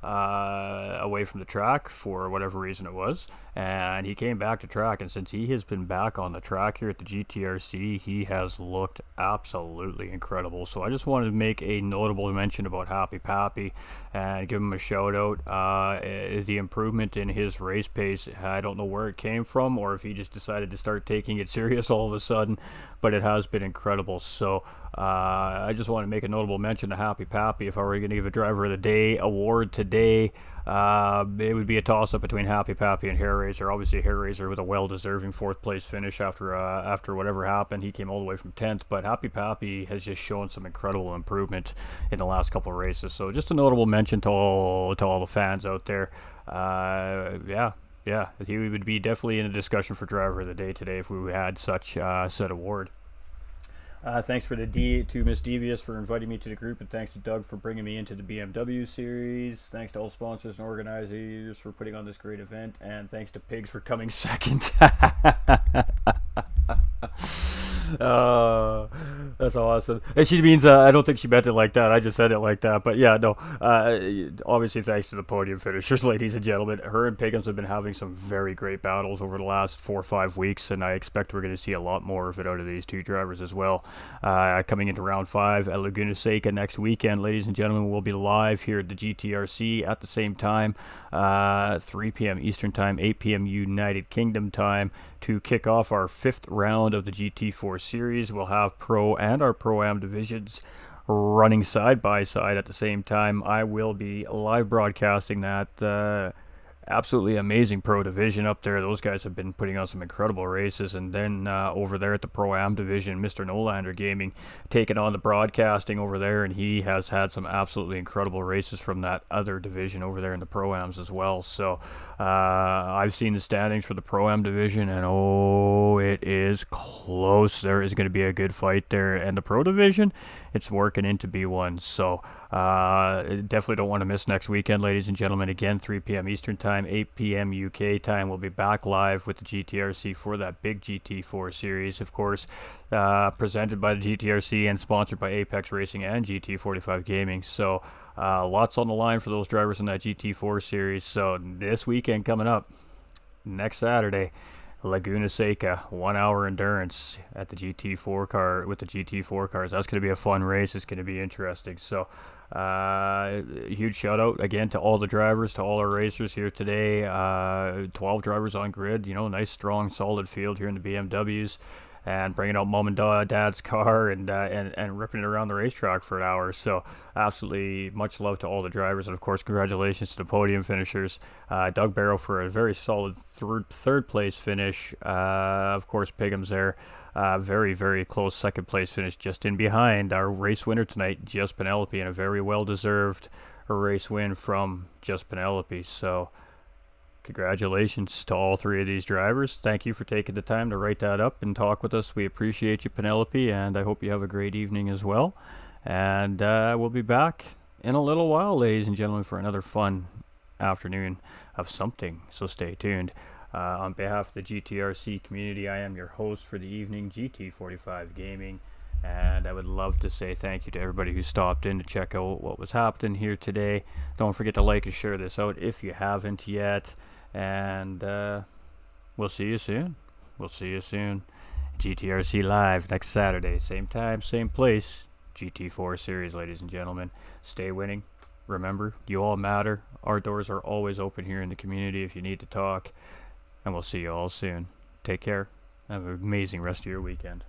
away from the track for whatever reason it was, and he came back to track, and since he has been back on the track here at the GTRC, he has looked absolutely incredible. So I just wanted to make a notable mention about Happy Pappy and give him a shout out. The improvement in his race pace, I don't know where it came from, or if he just decided to start taking it serious all of a sudden, but it has been incredible. So I just want to make a notable mention to Happy Pappy. If I were going to give a Driver of the Day award today, it would be a toss-up between Happy Pappy and Hair Razor. Obviously, Hair Razor with a well-deserving fourth-place finish after whatever happened. He came all the way from 10th, but Happy Pappy has just shown some incredible improvement in the last couple of races. So just a notable mention to all the fans out there. Yeah, he would be definitely in a discussion for Driver of the Day today if we had such said award. Thanks to Miss Devious for inviting me to the group, and thanks to Doug for bringing me into the BMW series. Thanks to all sponsors and organizers for putting on this great event, and thanks to Pigs for coming second. uh, that's awesome. And she means I don't think she meant it like that. I just said it like that. But yeah, no. Obviously, thanks to the podium finishers, ladies and gentlemen. Her and Piggins have been having some very great battles over the last 4 or 5 weeks, and I expect we're going to see a lot more of it out of these two drivers as well. Coming into round 5 at Laguna Seca next weekend, ladies and gentlemen, we'll be live here at the GTRC at the same time, 3 p.m. Eastern Time, 8 p.m. United Kingdom time, to kick off our 5th round of the GT4 series. We'll have Pro and our Pro-Am divisions running side by side at the same time. I will be live broadcasting that absolutely amazing Pro division up there. Those guys have been putting on some incredible races. And then over there at the Pro-Am division, Mr. Nolander Gaming taking on the broadcasting over there, and he has had some absolutely incredible races from that other division over there in the Pro-Ams as well. So I've seen the standings for the Pro-Am division, and oh, it is close. There is going to be a good fight there. And the Pro division, it's working into B1. So definitely don't want to miss next weekend, ladies and gentlemen. Again, 3 p.m. Eastern Time, 8 p.m. UK time. We'll be back live with the GTRC for that big GT4 series, of course, presented by the GTRC and sponsored by Apex Racing and GT45 Gaming. So lots on the line for those drivers in that GT4 series. So this weekend coming up, next Saturday, Laguna Seca, 1 hour endurance at the GT4 car with the GT4 cars. That's going to be a fun race. It's going to be interesting. So huge shout out again to all the drivers, to all our racers here today. 12 drivers on grid, nice, strong, solid field here in the BMWs, and bringing out mom and dad's car and ripping it around the racetrack for an hour. So absolutely much love to all the drivers, and of course congratulations to the podium finishers. Doug Barrow for a very solid third place finish. Of course Piggins there, very, very close second place finish, just in behind our race winner tonight, Just Penelope, and a very well deserved race win from Just Penelope. So congratulations to all 3 of these drivers. Thank you for taking the time to write that up and talk with us. We appreciate you, Penelope, and I hope you have a great evening as well. And we'll be back in a little while, ladies and gentlemen, for another fun afternoon of something, so stay tuned. On behalf of the GTRC community, I am your host for the evening, GT45 Gaming, and I would love to say thank you to everybody who stopped in to check out what was happening here today. Don't forget to like and share this out if you haven't yet. And we'll see you soon. GTRC Live next Saturday, same time, same place. GT4 series, ladies and gentlemen. Stay winning. Remember, you all matter. Our doors are always open here in the community if you need to talk. And we'll see you all soon. Take care. Have an amazing rest of your weekend.